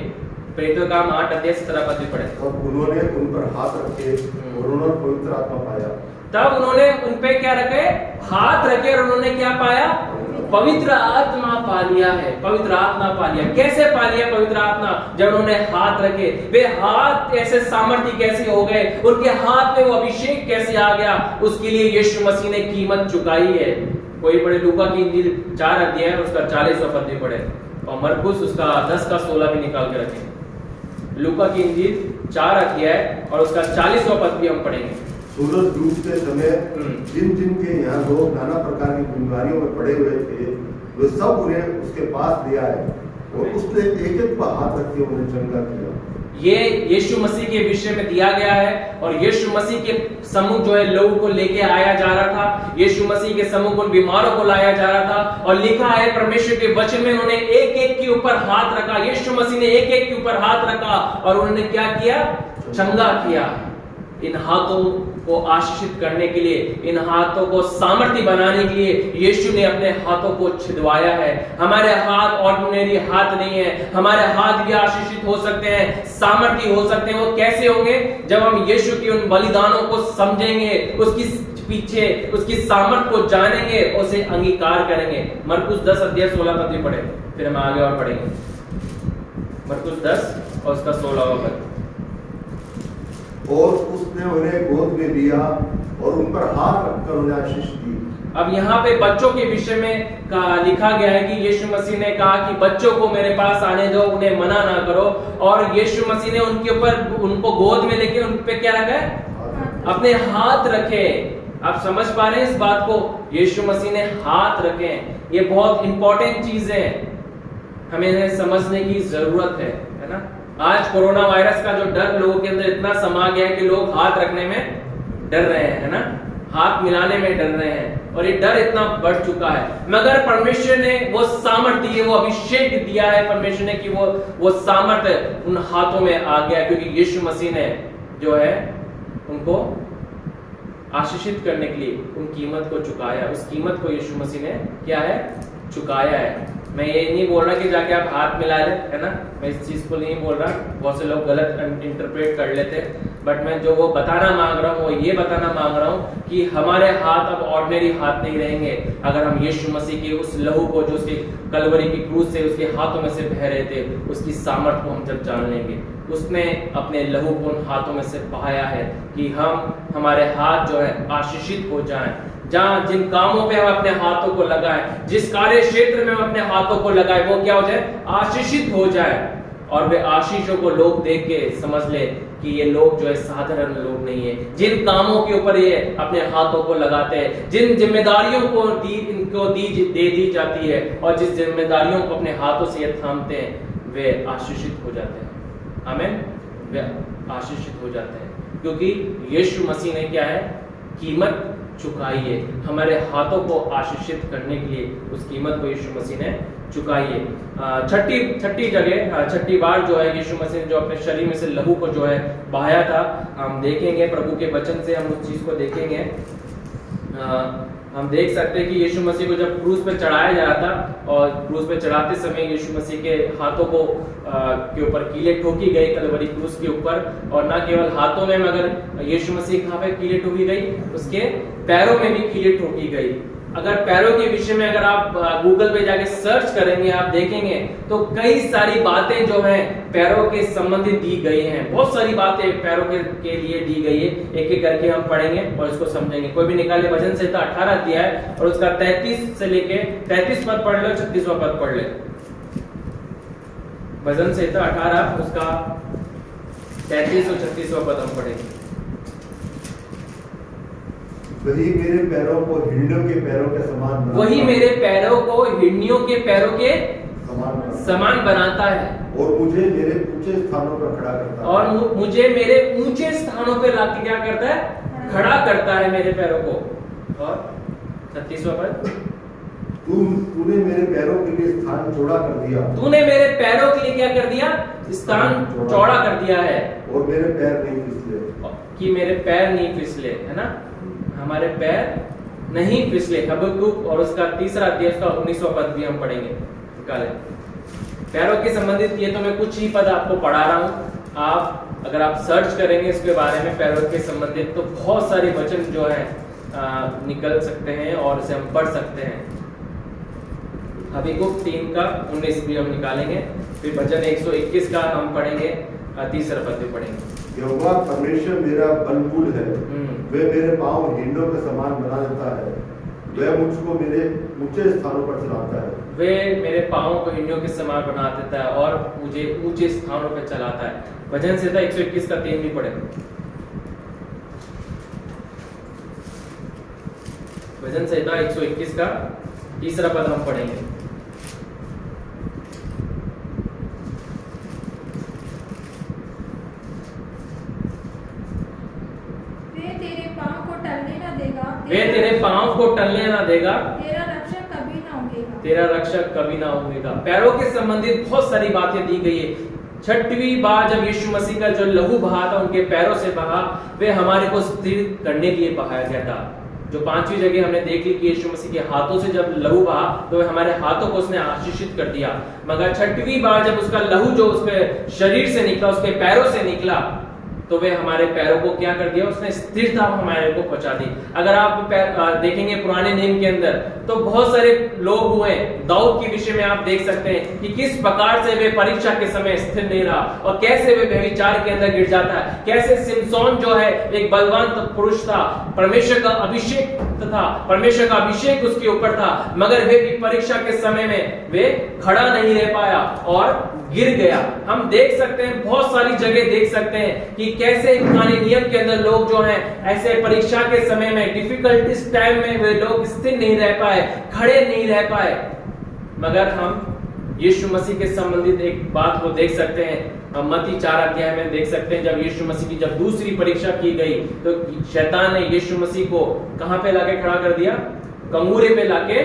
प्रेरितों का 8 अध्याय 17 पद भी पढ़े। और उन्होंने उन पर हाथ रखे और उन्होंने पवित्र आत्मा पाया। तब उन्होंने उन पे क्या रखे? हाथ रखे और उन्होंने क्या पाया? पवित्र आत्मा पा लिया है। पवित्र आत्मा पा लिया। कैसे पा लिया पवित्र आत्मा? जब उन्होंने हाथ रखे। वे हाथ ऐसे सामर्थ्य कैसे हो गए? उनके हाथ में वो अभिषेक कैसे आ गया? उसके लिए यीशु मसीह ने कीमत चुकाई है। कोई पढ़े लूका की इंजील 4 अध्याय और उसका 40वां पद भी पढ़े और मरकुस उसका 10 का 16 भी निकाल के रखें। लूका की इंजील 4 अध्याय और उसका 40वां पद भी हम पढ़ेंगे। सूरज डूबते समय जिन के यहाँ लोग नाना प्रकार की बीमारियों में पड़े हुए थे, वे सब उन्हें उसके पास ले आए और उसने एक एक पर हाथ रख के उन्हें चंगा किया। ये यीशु मसीह के विषय में दिया गया है और यीशु मसीह के सम्मुख जो है लोगों को लेके आया जा रहा था। यीशु मसीह के सम्मुख उन बीमारों को लाया जा रहा था और लिखा है परमेश्वर के वचन में उन्होंने एक एक के ऊपर हाथ रखा। यीशु मसीह ने एक एक के ऊपर हाथ रखा और उन्होंने क्या किया? चंगा किया। इन हाथों को आशीषित करने के लिए, इन हाथों को सामर्थ्य बनाने के लिए यीशु ने अपने हाथों को छिदवाया है। हमारे हाथ ऑर्डिनरी हाथ नहीं है, हमारे हाथ भी आशीषित हो सकते हैं, सामर्थ्य हो सकते हैं। वो कैसे होंगे? जब हम यीशु की उन बलिदानों को समझेंगे, उसकी पीछे उसकी सामर्थ्य को जानेंगे, उसे अंगीकार करेंगे। मरकुस 10 अध्याय 16 पद भी पढ़े, फिर हम आगे और पढ़ेंगे। मरकुस 10 और उसका 16वां पद। और उसने उन्हें गोद में लिया और उन पर हाथ रखकर उन्हें आशीष दी। अब यहाँ पे बच्चों के विषय में लिखा गया है कि यीशु मसीह ने कहा कि बच्चों को मेरे पास आने दो, उन्हें मना ना करो। और यीशु मसीह ने उनके ऊपर, उनको गोद में लेके उन पे क्या रखा है? अपने हाथ रखे। आप समझ पा रहे हैं इस बात को? यीशु मसीह ने हाथ रखे। ये बहुत इंपॉर्टेंट चीज है, हमें इन्हें समझने की जरूरत है ना। आज कोरोना वायरस का जो डर लोगों के अंदर इतना समा गया है कि लोग हाथ रखने में डर रहे हैं, है ना, हाथ मिलाने में डर रहे हैं, और ये डर इतना बढ़ चुका है। मगर परमेश्वर ने वो सामर्थ्य दी है, वो अभिषेक दिया है परमेश्वर ने कि वो सामर्थ्य उन हाथों में आ गया, क्योंकि यीशु मसीह ने जो है उनको आशीषित करने के लिए उन कीमत को चुकाया। उस कीमत को यीशु मसीह ने क्या है? चुकाया है। मैं ये नहीं बोल रहा कि जाके आप हाथ मिला ले, है ना, मैं इस चीज को नहीं बोल रहा, बहुत से लोग गलत इंटरप्रेट कर लेते हैं। बट मैं जो वो बताना मांग रहा हूँ वो ये बताना मांग रहा हूँ कि हमारे हाथ अब ऑर्डिनरी हाथ नहीं रहेंगे अगर हम यीशु मसीह के उस लहू को, जो उसके कलवरी की क्रूस से उसके हाथों में से बह रहे थे, उसकी सामर्थ को हम जब जान लेंगे। उसने अपने लहू को उन हाथों में से बहाया है कि हमारे हाथ जो है आशीषित हो जाएं। जहां जिन कामों पे हम अपने हाथों को लगाएं, जिस कार्य क्षेत्र में हम अपने हाथों को लगाएं, वो क्या हो जाए? आशीषित हो जाए। और वे आशीषों को लोग देख के समझ ले कि ये लोग जो है साधारण लोग नहीं है। जिन कामों के ऊपर ये अपने हाथों को लगाते हैं, जिन जिम्मेदारियों को दे दी जाती है, और जिस जिम्मेदारियों को अपने हाथों से ये थामते हैं, वे आशीषित हो जाते हैं। आमीन। वे आशीषित हो जाते हैं क्योंकि यीशु मसीह ने क्या है? कीमत चुकाई है। हमारे हाथों को आशीषित करने के लिए उस कीमत को यीशु मसीह ने चुकाई है। छठी बार जो है यीशु मसीह ने जो अपने शरीर में से लहू को जो है बहाया था, हम देखेंगे प्रभु के वचन से, हम उस चीज को देखेंगे। हम देख सकते हैं कि यीशु मसीह को जब क्रूस पे चढ़ाया जा रहा था, और क्रूस पे चढ़ाते समय यीशु मसीह के हाथों को के ऊपर कीले ठोकी गई कलवरी क्रूस के ऊपर। और ना केवल हाथों में, मगर यीशु मसीह कहाँ पे कीले ठोकी गई? उसके पैरों में भी कीले ठोकी गई। अगर पैरों के विषय में अगर आप गूगल पे जाके सर्च करेंगे, आप देखेंगे तो कई सारी बातें जो हैं पैरों के संबंधित दी गई हैं। बहुत सारी बातें पैरों के लिए दी गई है। एक एक करके हम पढ़ेंगे और इसको समझेंगे। कोई भी निकाले भजन संहिता 18 दिया है, और उसका 33 से लेके 33 पद पढ़ लो, 36वां पद पढ़ ले। भजन संहिता 18 उसका 33 और 36वां पद हम पढ़ेंगे। वही मेरे पैरों को हिरनियों के पैरों के समान बनाता है। वही मेरे पैरों को हिरनियों के पैरों के समान बनाता है, और मुझे मेरे ऊंचे स्थानों पर खड़ा करता है। और मुझे मेरे ऊंचे स्थानों पर लाके क्या करता है? खड़ा करता है मेरे पैरों को। और 36वां पद, तूने मेरे पैरों के लिए स्थान चौड़ा कर दिया। तूने मेरे पैरों के लिए क्या कर दिया? स्थान चौड़ा कर दिया है, और मेरे पैर नहीं फिसले। कि मेरे पैर नहीं फिसले, है ना, हमारे पैर नहीं फिसले। हबक्कुक और उसका 3रा अध्याय उसका 19वां पद भी हम पढ़ेंगे। निकाले पैरों के संबंधित ये तो मैं कुछ ही पद आपको पढ़ा रहा हूँ। आप अगर आप सर्च करेंगे इसके बारे में पैरों के संबंधित, तो बहुत सारे वचन जो है निकल सकते हैं और इसे हम पढ़ सकते हैं। हबक्कुक 3 का 19 भी हम निकालेंगे। फिर भजन 121 का हम पढ़ेंगे, 3रा पद भी पढ़ेंगे। यहोवा परमेश्वर मेरा बलबूल है, वह मेरे पांव हिरनियों के समान बना देता है। वह मुझको मेरे ऊंचे स्थानों पर चलाता है। वे मेरे पाँव को हिरनियों के समान बना देता है और मुझे ऊंचे स्थानों पर चलाता है। भजन संहिता 121 का 3 भी पढ़े। भजन संहिता 121 का 3रा पद हम पढ़ेंगे। वे तेरे पाँव को टलने न देगा, वे तेरे पाँव को टलने ना देगा, तेरा रक्षक कभी न उगेगा। तेरा रक्षक कभी ना उगेगा। पैरों के संबंधित बहुत सारी बातें दी गई है। 6वीं बार जब यीशु मसीह का जो लहू बहा था, उनके पैरों से बहा, वे हमारे को स्थिर करने के लिए बहाया गया था। जो 5वीं जगह हमने देख ली कि यीशु मसीह के हाथों से जब लहू बहा, तो हमारे हाथों को उसने आशीषित कर दिया। मगर 6वीं बार जब उसका लहू जो उसके शरीर से निकला, उसके पैरों से निकला, तो वे हमारे पैरों को क्या कर दिया, उसने स्थिरता हमारे को पहुंचा दी। अगर आप देखेंगे पुराने नियम के अंदर तो बहुत सारे लोग हुए, दाऊद के विषय में आप देख सकते हैं कि किस प्रकार से वे परीक्षा के समय स्थिर नहीं रहा और कैसे वे व्यभिचार के अंदर गिर जाता है। कैसे सिमसोन जो है एक बलवान पुरुष था, परमेश्वर का अभिषेक था, परमेश्वर का अभिषेक उसके ऊपर था, मगर वे भी परीक्षा के समय में वे खड़ा नहीं रह पाया और गिर गया। हम देख सकते हैं, बहुत सारी जगह देख सकते हैं कि कैसे पुराने नियम के अंदर लोग जो हैं ऐसे परीक्षा के समय में, डिफिकल्टीज टाइम में वे लोग स्थिर नहीं रह पाए, खड़े नहीं रह पाए। मगर हम यीशु मसीह के संबंधित एक बात को देख सकते हैं, हम मत्ती 4 अध्याय में देख सकते हैं, जब यीशु मसीह की जब दूसरी परीक्षा की गई तो शैतान ने यीशु मसीह को कहां पे लाके खड़ा कर दिया, कंगूरे पे लाके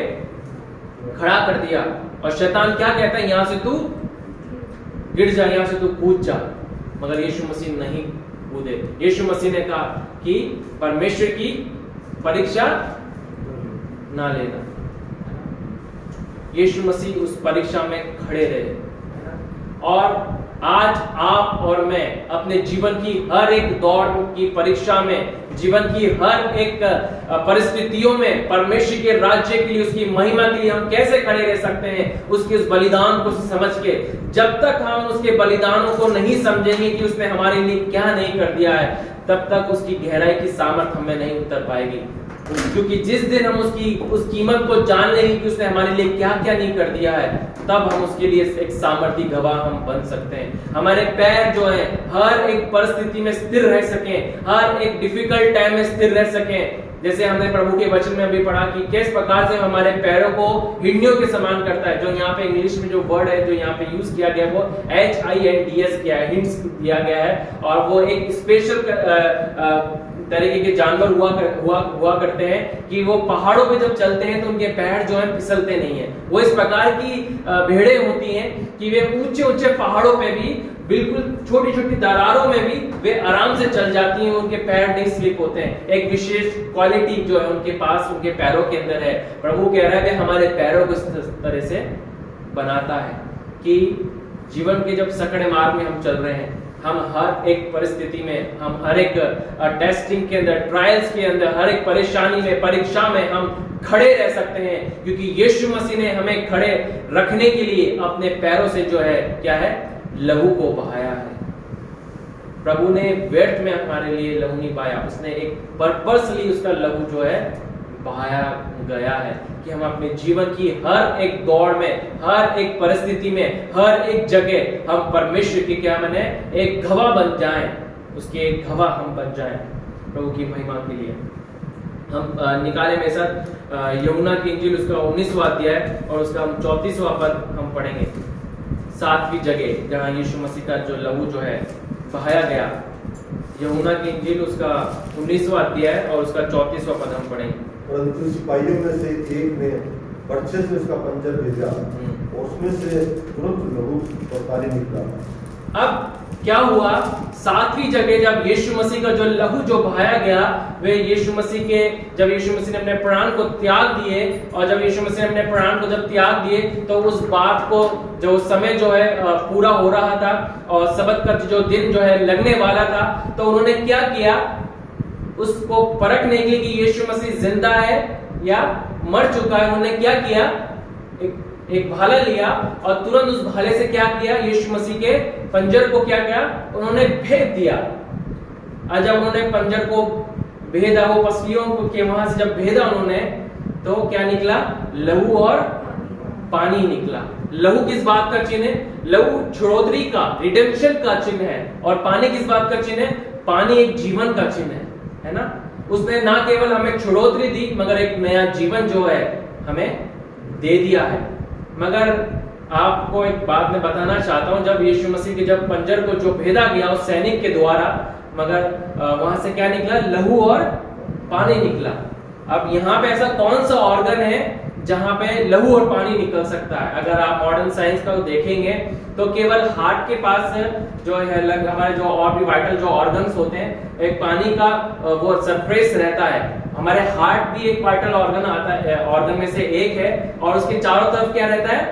खड़ा कर दिया। और शैतान क्या कहता है, यहां से तू गिर जा, यहां से तू कूद जा। मगर यीशु मसीह नहीं कूदे। यीशु मसीह ने कहा कि परमेश्वर की परीक्षा ना लेना। यीशु मसीह उस परीक्षा में खड़े रहे। और आज आप और मैं अपने जीवन की हर एक दौड़ की परीक्षा में, जीवन की हर एक परिस्थितियों में परमेश्वर के राज्य के लिए, उसकी महिमा के लिए हम कैसे खड़े रह सकते हैं, उसके उस बलिदान को समझ के। जब तक हम उसके बलिदानों को नहीं समझेंगे कि उसने हमारे लिए क्या नहीं कर दिया है, तब तक उसकी गहराई की सामर्थ हमें नहीं उतर पाएगी। क्योंकि जिस दिन हम उसकी उस कीमत को जान लेंगे कि उसने हमारे लिए क्या क्या नहीं कर दिया है, तब हम उसके लिए एक सामर्थी गवाह हम बन सकते हैं। हमारे पैर जो हैं हर एक परिस्थिति में स्थिर रह सकें, हर एक डिफिकल्ट टाइम में स्थिर रह सकें। जैसे हमने प्रभु के वचन में अभी पढ़ा कि किस प्रकार से हमारे पैरों को हिंडियों के समान करता है। जो यहाँ पे इंग्लिश में जो वर्ड है जो यहाँ पे यूज किया गया वो HINDS किया है, हिंट्स दिया गया है। और वो एक स्पेशल तरीके के जानवर हुआ करते हैं कि वो पहाड़ों पे जब चलते हैं तो उनके पैर जो है फिसलते नहीं है। वो इस प्रकार की भेड़ें होती हैं कि वे ऊंचे ऊंचे पहाड़ों पे भी, बिल्कुल छोटी छोटी दरारों में भी वे आराम से चल जाती हैं, उनके पैर नहीं स्लिप होते हैं। एक विशेष क्वालिटी जो है उनके पास, उनके पैरों के अंदर है। प्रभु कह रहा है हमारे पैरों को इस तरह से बनाता है कि जीवन के जब सकड़े मार्ग में हम चल रहे हैं, हम हर एक परिस्थिति में, हम हर एक टेस्टिंग के अंदर, ट्रायल्स के अंदर, हर एक परेशानी में, परीक्षा में हम खड़े रह सकते हैं। क्योंकि यीशु मसीह ने हमें खड़े रखने के लिए अपने पैरों से जो है क्या है, लहू को बहाया है। प्रभु ने व्यर्थ में हमारे लिए लहू नहीं बहाया, उसने एक पर्पसली उसका लहू जो है बहाया गया है कि हम अपने जीवन की हर एक दौड़ में, हर एक परिस्थिति में, हर एक जगह हम परमेश्वर की क्या बने, एक गवाह बन जाएं, उसके एक गवाह हम बन जाएं प्रभु की महिमा के लिए। हम निकाले मेरे साथ यूहन्ना की इंजील उसका 19वां अध्याय और उसका हम 34वां पद हम पढ़ेंगे। 7वीं जगह जहां यीशु मसीह का जो लहू जो है बहाया गया, यूहन्ना की इंजील उसका 19वां अध्याय और उसका 34वां पद हम पढ़ेंगे। परंतु सिपाहियों में से एक ने बर्छे से उसका पंजर भेजा और उसमें से तुरंत लहू और पानी निकला। अब क्या हुआ, 7वीं जगह जब यीशु मसीह का जो लहू जो बहाया गया, वे यीशु मसीह के, जब यीशु मसीह ने अपने प्राण को त्याग दिए, और जब यीशु मसीह ने अपने प्राण को जब त्याग दिए तो उस बात को, जो समय जो है पूरा हो रहा था और सब्त का जो दिन जो है लगने वाला था, तो उन्होंने क्या किया, उसको परखने के लिए कि यीशु मसीह जिंदा है या मर चुका है, उन्होंने क्या किया, एक भाला लिया और तुरंत उस भाले से क्या किया, यीशु मसीह के पंजर को क्या किया, उन्होंने भेद दिया। और जब उन्होंने पंजर को भेदा, वो पसलियों को के वहां से जब भेदा उन्होंने, तो क्या निकला, लहू और पानी निकला। लहू किस बात का चिन्ह है, लहू छुड़ोतरी का, रिडेम्पशन का चिन्ह है। और पानी किस बात का चिन्ह है, पानी एक जीवन का चिन्ह है ना। उसने ना केवल हमें छुड़ोतरी दी, मगर एक नया जीवन जो है हमें दे दिया है। मगर आपको एक बात मैं बताना चाहता हूं, जब यीशु मसीह के जब पंजर को जो भेदा गया उस सैनिक के द्वारा, मगर वहां से क्या निकला, लहू और पानी निकला। अब यहाँ पे ऐसा कौन सा ऑर्गन है जहां पे लहू और पानी निकल सकता है? अगर आप मॉडर्न साइंस का देखेंगे तो केवल हार्ट के पास जो है हमारे जो और भी वाइटल जो ऑर्गन्स होते हैं, एक पानी का वो सरफेस रहता है। हमारे हार्ट भी एक वाइटल ऑर्गन आता है, ऑर्गन में से एक है, और उसके चारों तरफ क्या रहता है,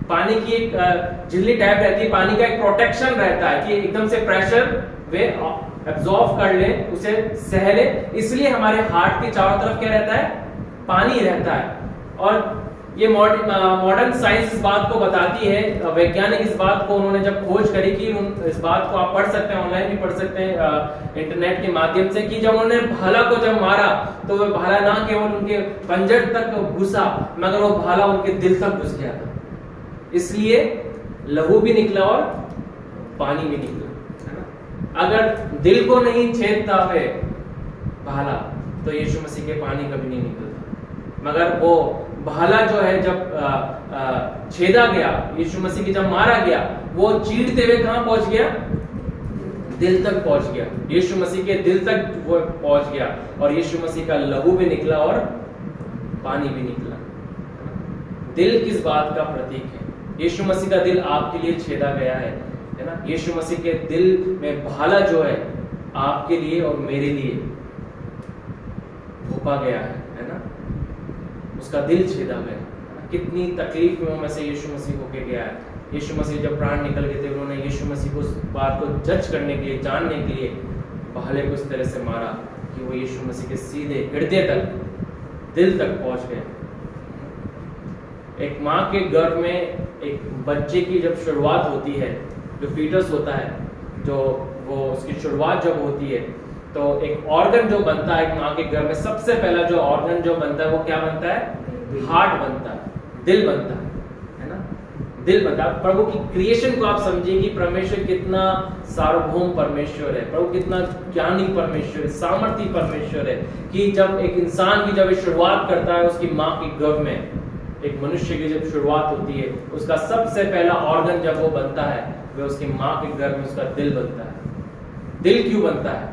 पानी की एक झिल्ली टाइप रहती है, पानी का एक प्रोटेक्शन रहता है कि एकदम से प्रेशर वे एब्जॉर्ब कर ले, उसे सह ले, इसलिए हमारे हार्ट के चारों तरफ क्या रहता है? पानी रहता है। और ये मॉडर्न साइंस इस बात को बताती है, वैज्ञानिक इस बात को उन्होंने जब खोज करी कि इस बात को आप पढ़ सकते हैं, ऑनलाइन भी पढ़ सकते हैं इंटरनेट के माध्यम से, कि जब उन्होंने भाला को जब मारा तो वह भाला ना केवल उनके पंजर तक घुसा मगर वो भाला उनके दिल तक घुस गया था, इसलिए लहू भी निकला और पानी भी निकला, है ना। अगर दिल को नहीं छेदता है भाला तो यीशु मसीह के पानी कभी नहीं निकलता, मगर वो भाला जो है जब छेदा गया, यीशु मसीह की जब मारा गया, वो चीरते हुए कहां पहुंच गया? दिल तक पहुंच गया, यीशु मसीह के दिल तक वो पहुंच गया, और यीशु मसीह का लहू भी निकला और पानी भी निकला। दिल किस बात का प्रतीक है? यीशु मसीह का दिल आपके लिए छेदा गया है ना। यीशु मसीह के दिल में भाला जो है आपके लिए और मेरे लिए घोंपा गया है ना। उसका दिल छेदा गया। कितनी तकलीफ में से यीशु मसीह होके गया है। यीशु मसीह जब प्राण निकल गए थे, उन्होंने यीशु मसीह को उस बात को जज करने के लिए, जानने के लिए भाले को इस तरह से मारा कि वो यीशु मसीह के सीधे हृदय तक, दिल तक पहुंच गए। एक माँ के गर्भ में एक बच्चे की जब शुरुआत होती है, जो फीटस होता है, जो वो उसकी शुरुआत जब होती है, तो एक ऑर्गन जो बनता है एक माँ के गर्भ में, सबसे पहला जो ऑर्गन जो बनता है वो क्या बनता है? हार्ट बनता है, दिल बनता है ना, दिल बनता है। प्रभु की क्रिएशन को आप समझिए कि परमेश्वर कितना सार्वभौम परमेश्वर है, प्रभु कितना ज्ञानी परमेश्वर है, सामर्थी परमेश्वर है, कि जब एक इंसान की जब शुरुआत करता है उसकी माँ के गर्भ में, एक मनुष्य की जब शुरुआत होती है, उसका सबसे पहला ऑर्गन जब वो बनता है, वह उसकी माँ के गर्भ में उसका दिल बनता है। दिल क्यों बनता है?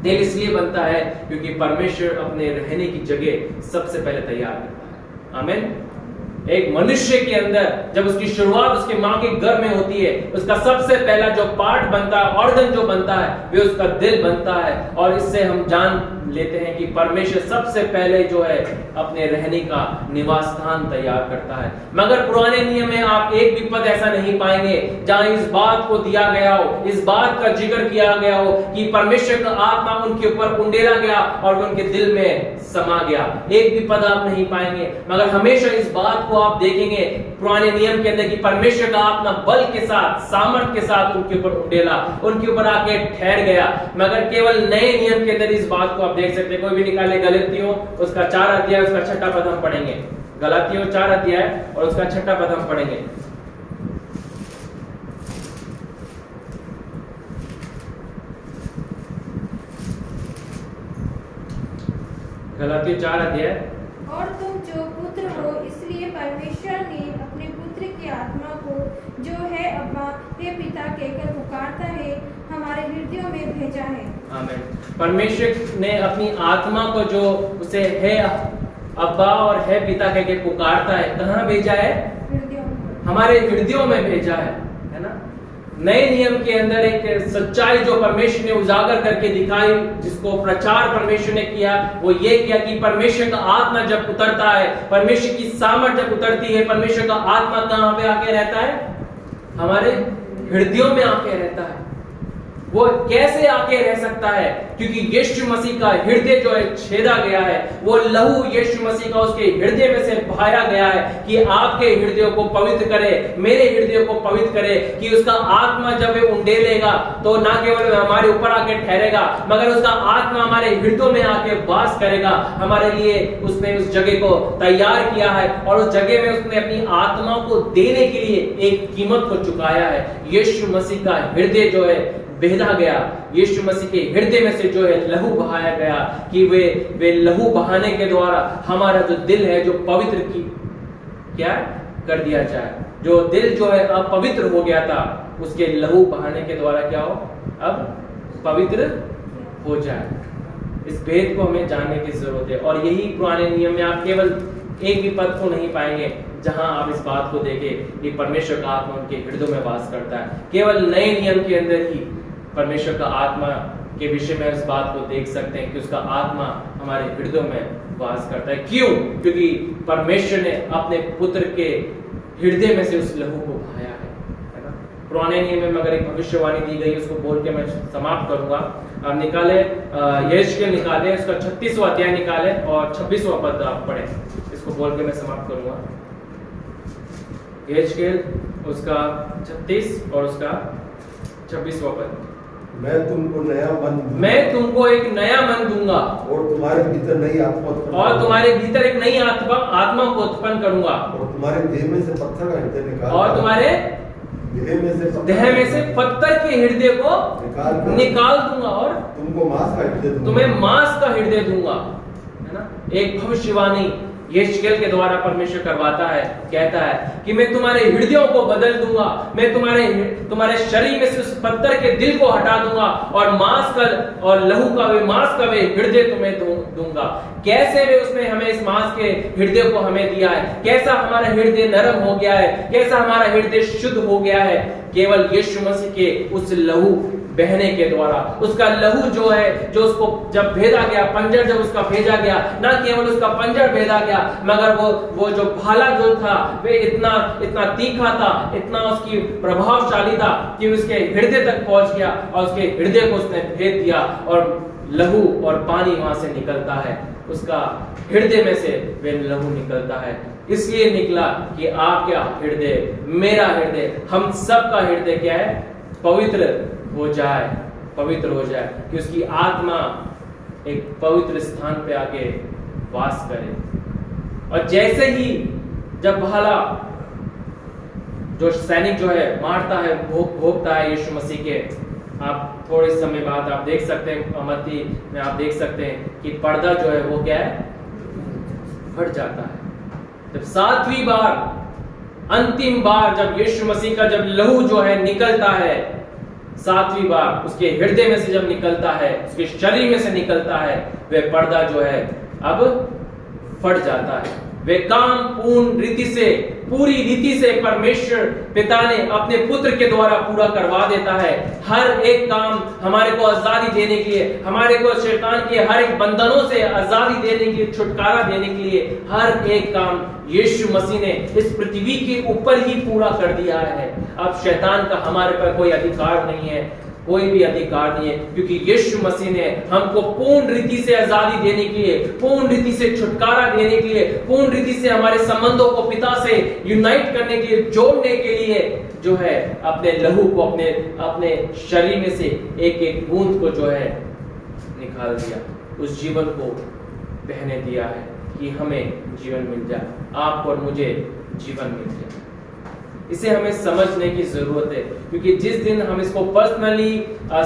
दिल इसलिए बनता है क्योंकि परमेश्वर अपने रहने की जगह सबसे पहले तैयार करता है। आमीन। एक मनुष्य के अंदर जब उसकी शुरुआत उसके माँ के गर्भ में होती है, उसका सबसे पहला जो पार्ट बनता है, ऑर्गन जो बनता है, वह उसका दिल बनता है। और इससे हम जान लेते हैं कि परमेश्वर सबसे पहले जो है अपने रहने का निवास स्थान तैयार करता है। मगर पुराने नियम में आप एक भी पद ऐसा नहीं पाएंगे जहां इस बात को दिया गया हो, इस बात का जिक्र किया गया हो कि परमेश्वर का आत्मा उनके ऊपर उंडेला गया और उनके दिल में समा गया। एक भी पद आप नहीं पाएंगे। मगर हमेशा इस बात को आप देखेंगे पुराने नियम के अंदर कि परमेश्वर का आत्मा बल के साथ, सामर्थ के साथ उनके ऊपर उंडेला, उनके ऊपर आके ठहर गया। मगर केवल नए नियम के अंदर इस बात को आप देख सकते हैं। कोई भी निकाले गलातियों उसका 4 अध्याय उसका 6ठा पद हम पढ़ेंगे। गलातियों 4 अध्याय और उसका 6ठा पद हम पढ़ेंगे। गलातियों 4 अध्याय। और तुम जो पुत्र हो, इसलिए परमेश्वर ने अपने पुत्र की आत्मा को, जो है अब्बा हे पिता कहकर पुकारता है, हमारे हृदयों में भेजा है। आमीन। परमेश्वर ने अपनी आत्मा को, जो उसे है अब्बा और है पिता कहकर पुकारता है, कहाँ भेजा है? हृदयों में। हमारे हृदयों में भेजा है ना। नए नियम के अंदर एक सच्चाई जो परमेश्वर ने उजागर करके दिखाई, जिसको प्रचार परमेश्वर ने किया, वो ये किया कि परमेश्वर का आत्मा जब उतरता है, परमेश्वर की सामर्थ जब उतरती है, परमेश्वर का आत्मा कहां पे आके रहता है? हमारे हृदयों में आके रहता है। वो कैसे आके रह सकता है? क्योंकि यीशु मसीह का हृदय जो है छेदा गया है। वो लहू यीशु मसीह का उसके हृदय में से बहाया गया है कि आपके हृदय को पवित्र करे, मेरे हृदय को पवित्र करे, कि उसका आत्मा जब वो उंडेलेगा तो ना केवल हमारे ऊपर आके ठहरेगा, मगर उसका आत्मा हमारे हृदयों में आके वास करेगा। हमारे लिए उसने उस जगह को तैयार किया है और उस जगह में उसने अपनी आत्मा को देने के लिए एक कीमत को चुकाया है। यीशु मसीह का हृदय जो है बेधा गया, यीशु मसीह के हृदय में से जो है लहू बहाया गया, कि वे लहू बहाने के द्वारा हमारा जो दिल है जो पवित्र की क्या कर दिया जाए। जो दिल जो है अपवित्र हो गया था, उसके लहू बहाने के द्वारा क्या हो? अब पवित्र हो जाए। इस भेद को हमें जानने की जरूरत है। और यही पुराने नियम में आप केवल एक भी पद को नहीं पाएंगे जहां आप इस बात को देखें कि परमेश्वर का आत्मा उनके हृदय में वास करता है। केवल नए नियम के अंदर ही परमेश्वर का आत्मा के विषय में इस बात को देख सकते हैं कि उसका आत्मा हमारे हृदय में वास करता है। क्यों? क्योंकि परमेश्वर ने अपने पुत्र के हृदय में से उस लहू को बहाया है ना। पुराने नियम में अगर एक भविष्यवाणी दी गई उसको बोल के मैं समाप्त करूंगा। आप निकाले यहेजकेल निकाले, उसका 36वां अध्याय निकाले और 26वां पद आप पढ़े, इसको बोल के मैं समाप्त करूंगा। यहेजकेल उसका 36 और उसका 26वां पद। मैं तुमको नया मन दूंगा, मैं तुमको एक नया मन दूंगा और तुम्हारे भीतर नई आत्मा उत्पन्न और तुम्हारे भीतर एक नई आत्मा को उत्पन्न करूंगा और तुम्हारे देह में से पत्थर का हृदय निकाल और तुम्हारे देह में से पत्थर के हृदय को निकाल दूंगा और तुमको मांस का हृदय दूंगा, तुम्हें मांस का हृदय दूंगा, है ना। एक भविष्यवाणी यहेजकेल के द्वारा परमेश्वर करवाता है, कहता है कि मैं तुम्हारे हृदयों को बदल दूंगा, मैं तुम्हारे शरीर में से उस पत्थर के दिल को हटा दूंगा और मांस का और लहू का वे मांस का वे हृदय तुम्हें दूंगा। कैसे वे उसने हमें इस मांस के हृदय को हमें दिया है, कैसा हमारा हृदय नरम हो गया है, कैसा हमारा हृदय शुद्ध हो गया है, केवल यीशु मसीह के उस लहू बहने के द्वारा। उसका लहू जो है, जो उसको जब भेदा गया, पंजर जब उसका भेजा गया, ना केवल उसका पंजर भेदा गया मगर वो जो भाला जो था वे इतना तीखा था, इतना उसकी प्रभावशाली था कि उसके हृदय तक पहुंच गया और उसके हृदय को उसने भेद दिया और लहू और पानी वहां से निकलता है, उसका हृदय में से वे लहू निकलता है। इसलिए निकला कि आपका हृदय, मेरा हृदय, हम सब का हृदय क्या है, पवित्र हो जाए, पवित्र हो जाए, कि उसकी आत्मा एक पवित्र स्थान पे आके वास करे। और जैसे ही जब भाला जो सैनिक जो है मारता है, भोगता है यीशु मसीह के, आप थोड़े समय बाद आप देख सकते हैं मत्ती में आप देख सकते हैं कि पर्दा जो है वो क्या है, फट जाता है। जब 7वीं बार, अंतिम बार जब यीशु मसीह का जब लहू जो है निकलता है, 7वीं बार उसके हृदय में से जब निकलता है, उसके शरीर में से निकलता है, वह पर्दा जो है अब फट जाता है। वे काम पूरी रीति से परमेश्वर पिता ने अपने पुत्र के द्वारा पूरा करवा देता है। हर एक काम हमारे को आजादी देने के लिए, हमारे को शैतान के हर एक बंधनों से आजादी देने के लिए, छुटकारा देने के लिए हर एक काम यीशु मसीह ने इस पृथ्वी के ऊपर ही पूरा कर दिया है। अब शैतान का हमारे पर कोई अधिकार नहीं है, कोई भी अधिकार नहीं है, क्योंकि यीशु मसीह ने हमको पूर्ण रीति से आजादी देने के लिए, पूर्ण रीति से छुटकारा देने के लिए, पूर्ण रीति से हमारे संबंधों को पिता से यूनाइट करने के लिए, जोड़ने के लिए जो है अपने लहू को, अपने शरीर में से एक एक बूंद को जो है निकाल दिया, उस जीवन को बहने दिया है कि हमें जीवन मिल जाए, आपको और मुझे जीवन मिल जाए। इसे हमें समझने की जरूरत है, क्योंकि जिस दिन हम इसको पर्सनली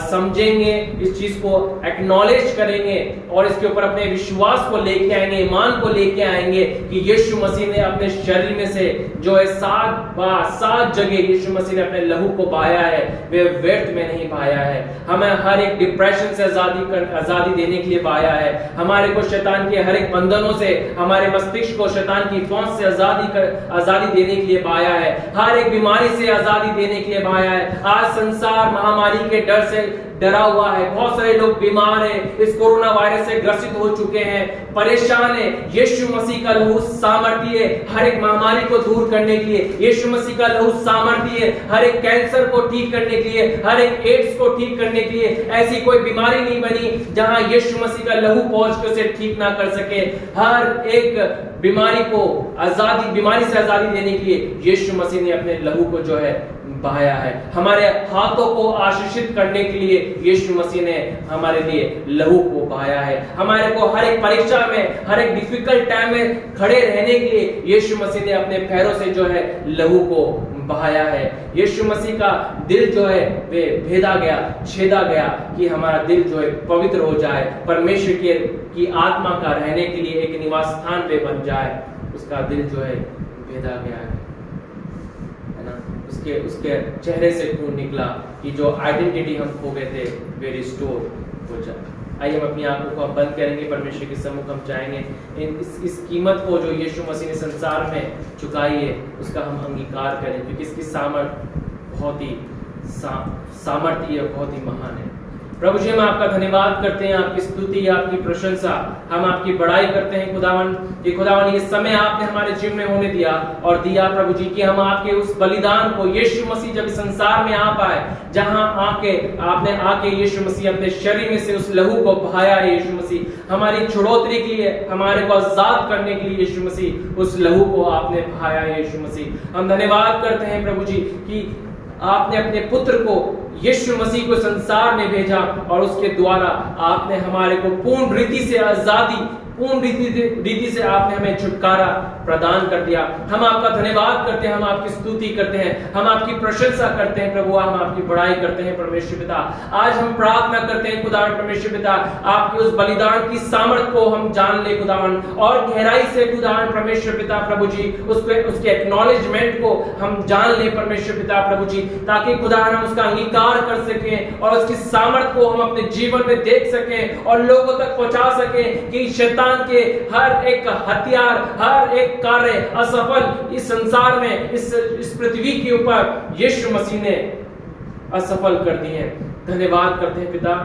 समझेंगे, इस चीज को एक्नॉलेज करेंगे और इसके ऊपर अपने विश्वास को लेके आएंगे, ईमान को लेके आएंगे कि यीशु मसीह ने अपने शरीर में से जो है 7 जगह यीशु मसीह ने अपने लहू को बहाया है, वे व्यर्थ में नहीं बहाया है। हमें हर एक डिप्रेशन से आजादी देने के लिए बहाया है, हमारे को शैतान के हर एक बंधनों से, हमारे मस्तिष्क को शैतान की पहुंच से आजादी देने के लिए बहाया है, हर एक बीमारी से आजादी देने के लिए बहाया है। आज संसार महामारी के डर से डरा हुआ है, बहुत सारे लोग बीमार हैं, इस कोरोना वायरस से ग्रसित हो चुके हैं, परेशान है। यीशु मसीह का लहू सामर्थ्य है हर एक महामारी को दूर करने के लिए, यीशु मसीह का लहू सामर्थ्य है हर एक कैंसर को ठीक करने के लिए, हर एक एड्स को ठीक करने के लिए। ऐसी कोई बीमारी नहीं बनी जहां यीशु मसीह का लहू पहुंच के उसे ठीक ना कर सके। हर एक बीमारी से आजादी देने के लिए यीशु मसीह ने अपने लहू को जो है बहाया है। हमारे हाथों को आशीषित करने के लिए यीशु मसीह ने हमारे लिए लहू को बहाया है। हमारे को हर एक परीक्षा में, हर एक डिफिकल्ट टाइम में खड़े रहने के लिए यीशु मसीह ने अपने पैरों से जो है लहू को बहाया है। यीशु मसीह का दिल जो है वे भेदा गया, छेदा गया कि हमारा दिल जो है पवित्र हो जाए, परमेश्वर की आत्मा का रहने के लिए एक निवास स्थान पे बन जाए। उसका दिल जो है भेदा गया है ना। उसके चेहरे से खून निकला कि जो आइडेंटिटी हम खो गए थे वे रिस्टोर हो जाए। आइए हम अपनी आंखों को बंद करेंगे, परमेश्वर के सम्मुख हम चाहेंगे इस कीमत को जो यीशु मसीह ने संसार में चुकाई है उसका हम अंगीकार करें, क्योंकि इसकी सामर्थ्य बहुत ही महान है। प्रभु जी हम आपका धन्यवाद करते हैं, आपकी स्तुति, आपकी प्रशंसा, हम आपकी बड़ाई करते हैं खुदावन कि खुदावन ये समय आपने हमारे जीवन में होने दिया और दिया प्रभु जी कि हम आपके उस बलिदान को, यीशु मसीह जब इस संसार में आ पाए, जहां आपने आके यीशु मसीह अपने शरीर में से उस लहू को बहाया है, यीशु मसीह हमारी छुड़ौती के लिए, हमारे को आजाद करने के लिए यीशु मसीह उस लहू को आपने बहाया है यीशु मसीह। हम धन्यवाद करते हैं प्रभु जी कि आपने अपने पुत्र को यीशु मसीह को संसार में भेजा और उसके द्वारा आपने हमारे को पूर्ण रीति से आजादी, पूर्ण रीति से आपने हमें छुटकारा प्रदान कर दिया। हम आपका धन्यवाद करते हैं, हम आपकी स्तुति करते हैं, हम आपकी प्रशंसा करते हैं प्रभु, हम आपकी बड़ाई करते हैं परमेश्वर पिता। आज हम प्रार्थना करते हैं खुदावन परमेश्वर पिता, आपके उस बलिदान की सामर्थ को हम जान ले खुदावन, और गहराई से खुदावन परमेश्वर पिता प्रभु जी उसके एक्नॉलेजमेंट को हम जान ले परमेश्वर पिता प्रभु जी, ताकि खुदावन हम उसका अंगीकार कर सकें और उसकी सामर्थ को हम अपने जीवन में देख सकें और लोगों तक पहुंचा सकें कि शैतान के हर एक हथियार, हर एक कार्य असफल इस संसार में, इस पृथ्वी के ऊपर यीशु मसीह ने असफल कर दिए हैं। धन्यवाद करते हैं पिता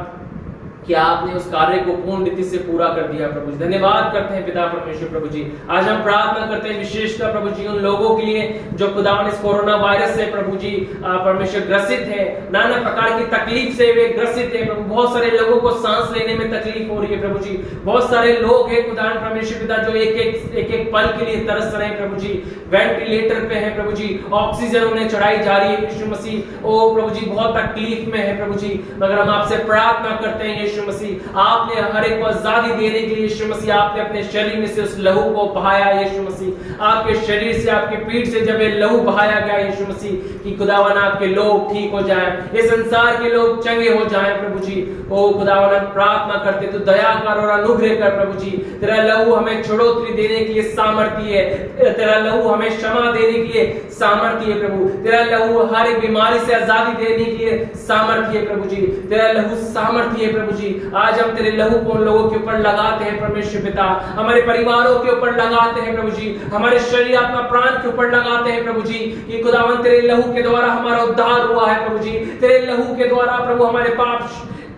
कि आपने उस कार्य को पूर्ण रीति से पूरा कर दिया प्रभु जी। धन्यवाद करते हैं पिता परमेश्वर प्रभु जी। आज हम प्रार्थना करते हैं विशेषतः प्रभु जी उन लोगों के लिए जो खुदावन इस कोरोना वायरस से प्रभु जी परमेश्वर ग्रसित है, नाना प्रकार की तकलीफ से वे ग्रसित है प्रभु। बहुत सारे लोगों को सांस लेने में तकलीफ हो रही है प्रभु जी। बहुत सारे लोग हैं खुदावन परमेश्वर पिता जो एक पल के लिए तरस रहे हैं प्रभु जी, वेंटिलेटर पे है प्रभु जी, ऑक्सीजन उन्हें चढ़ाई जा रही है यीशु मसीह। ओ प्रभु जी बहुत तकलीफ में है प्रभु जी, मगर हम आपसे प्रार्थना करते हैं यीशु मसीह, आपने हर एक को आजादी देने के लिए यीशु मसीह आपने अपने शरीर में से उस लहू को बहाया यीशु मसीह। आपके शरीर से, आपके पीठ से जब ये लहू बहाया गया यीशु मसीह कि खुदावन आपके लोग ठीक हो जाएं, इस संसार के लोग चंगे हो जाएं प्रभु जी। ओ खुदावन हम प्रार्थना करते तो दया कर और अनुग्रह कर प्रभु जी। तेरा लहू हमें छुड़ौती देने के लिए सामर्थ्य है, तेरा लहू हमें क्षमा देने के लिए सामर्थ्य है प्रभु। तेरा लहू हर एक बीमारी से आजादी देने के लिए सामर्थ्य है प्रभु जी। तेरा लहू सामर्थ्य है प्रभु जी। आज हम तेरे लहू को उन लोगों के ऊपर लगाते हैं परमेश्वर पिता, हमारे परिवारों के ऊपर लगाते हैं प्रभु जी, हमारे शरीर अपना प्राण के ऊपर लगाते हैं प्रभु जी कि खुदावन तेरे लहू के द्वारा हमारा उद्धार हुआ है प्रभु जी। तेरे लहू के द्वारा प्रभु हमारे पाप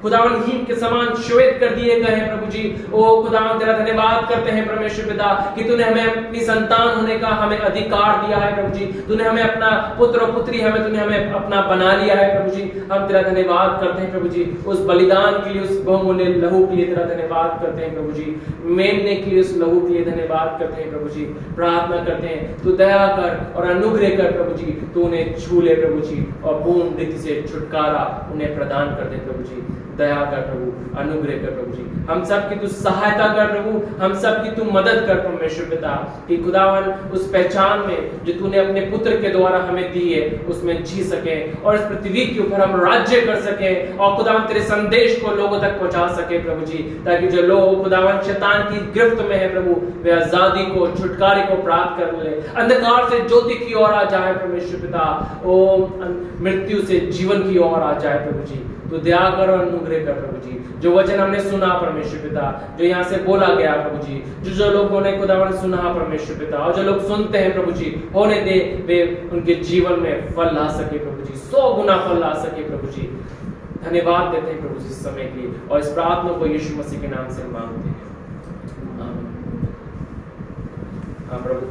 खुदावन हिम के समान श्वेत कर दिए गए हैं प्रभु जी। ओ खुदावन तेरा धन्यवाद करते हैं परमेश्वर पिता कि तूने हमें अपनी संतान होने का हमें अधिकार दिया है प्रभु जी। तूने हमें अपना पुत्र और पुत्री तूने हमें अपना बना लिया है प्रभु जी। हम तेरा धन्यवाद करते हैं प्रभु जी उस बलिदान के लिए, उस बहुमूल्य लहू के लिए तेरा धन्यवाद करते हैं प्रभु जी। मेमने के लिए उस लहू के लिए धन्यवाद करते हैं प्रभु जी। प्रार्थना करते हैं तू दया कर और अनुग्रह कर प्रभु जी, तू उन्हें छू ले प्रभु जी और पूर्ण रीति से छुटकारा उन्हें प्रदान कर दे प्रभु जी। दया कर प्रभु, अनुग्रह कर प्रभु जी। हम सब की तू सहायता कर प्रभु, हम सब की तू मदद कर परमेश्वर पिता कि खुदावन उस पहचान में जो तूने अपने पुत्र के द्वारा हमें दी है उसमें जी सके और इस पृथ्वी के ऊपर हम राज्य कर सके और खुदावन तेरे संदेश को लोगों तक पहुंचा सके प्रभु जी, ताकि जो लोग खुदावन शैतान की गिरफ्त में है प्रभु वे आजादी को, छुटकारे को प्राप्त कर ले, अंधकार से ज्योति की ओर आ जाए परमेश्वर पिता, ओ मृत्यु से जीवन की ओर आ जाए प्रभु जी। तो दया कर और अनुग्रह कर प्रभु जी। जो वचन हमने सुना परमेश्वर पिता, जो यहाँ से बोला गया प्रभु जी, जो लोगों ने खुदावन सुना परमेश्वर पिता और जो लोग सुनते हैं प्रभु जी, होने दे वे उनके जीवन में फल ला सके प्रभु जी, 100 गुना फल ला सके प्रभु जी। धन्यवाद देते हैं प्रभु जी इस समय के लिए और इस प्रार्थना को यीशु मसीह के नाम से मांगते हैं। आमीन। प्रभु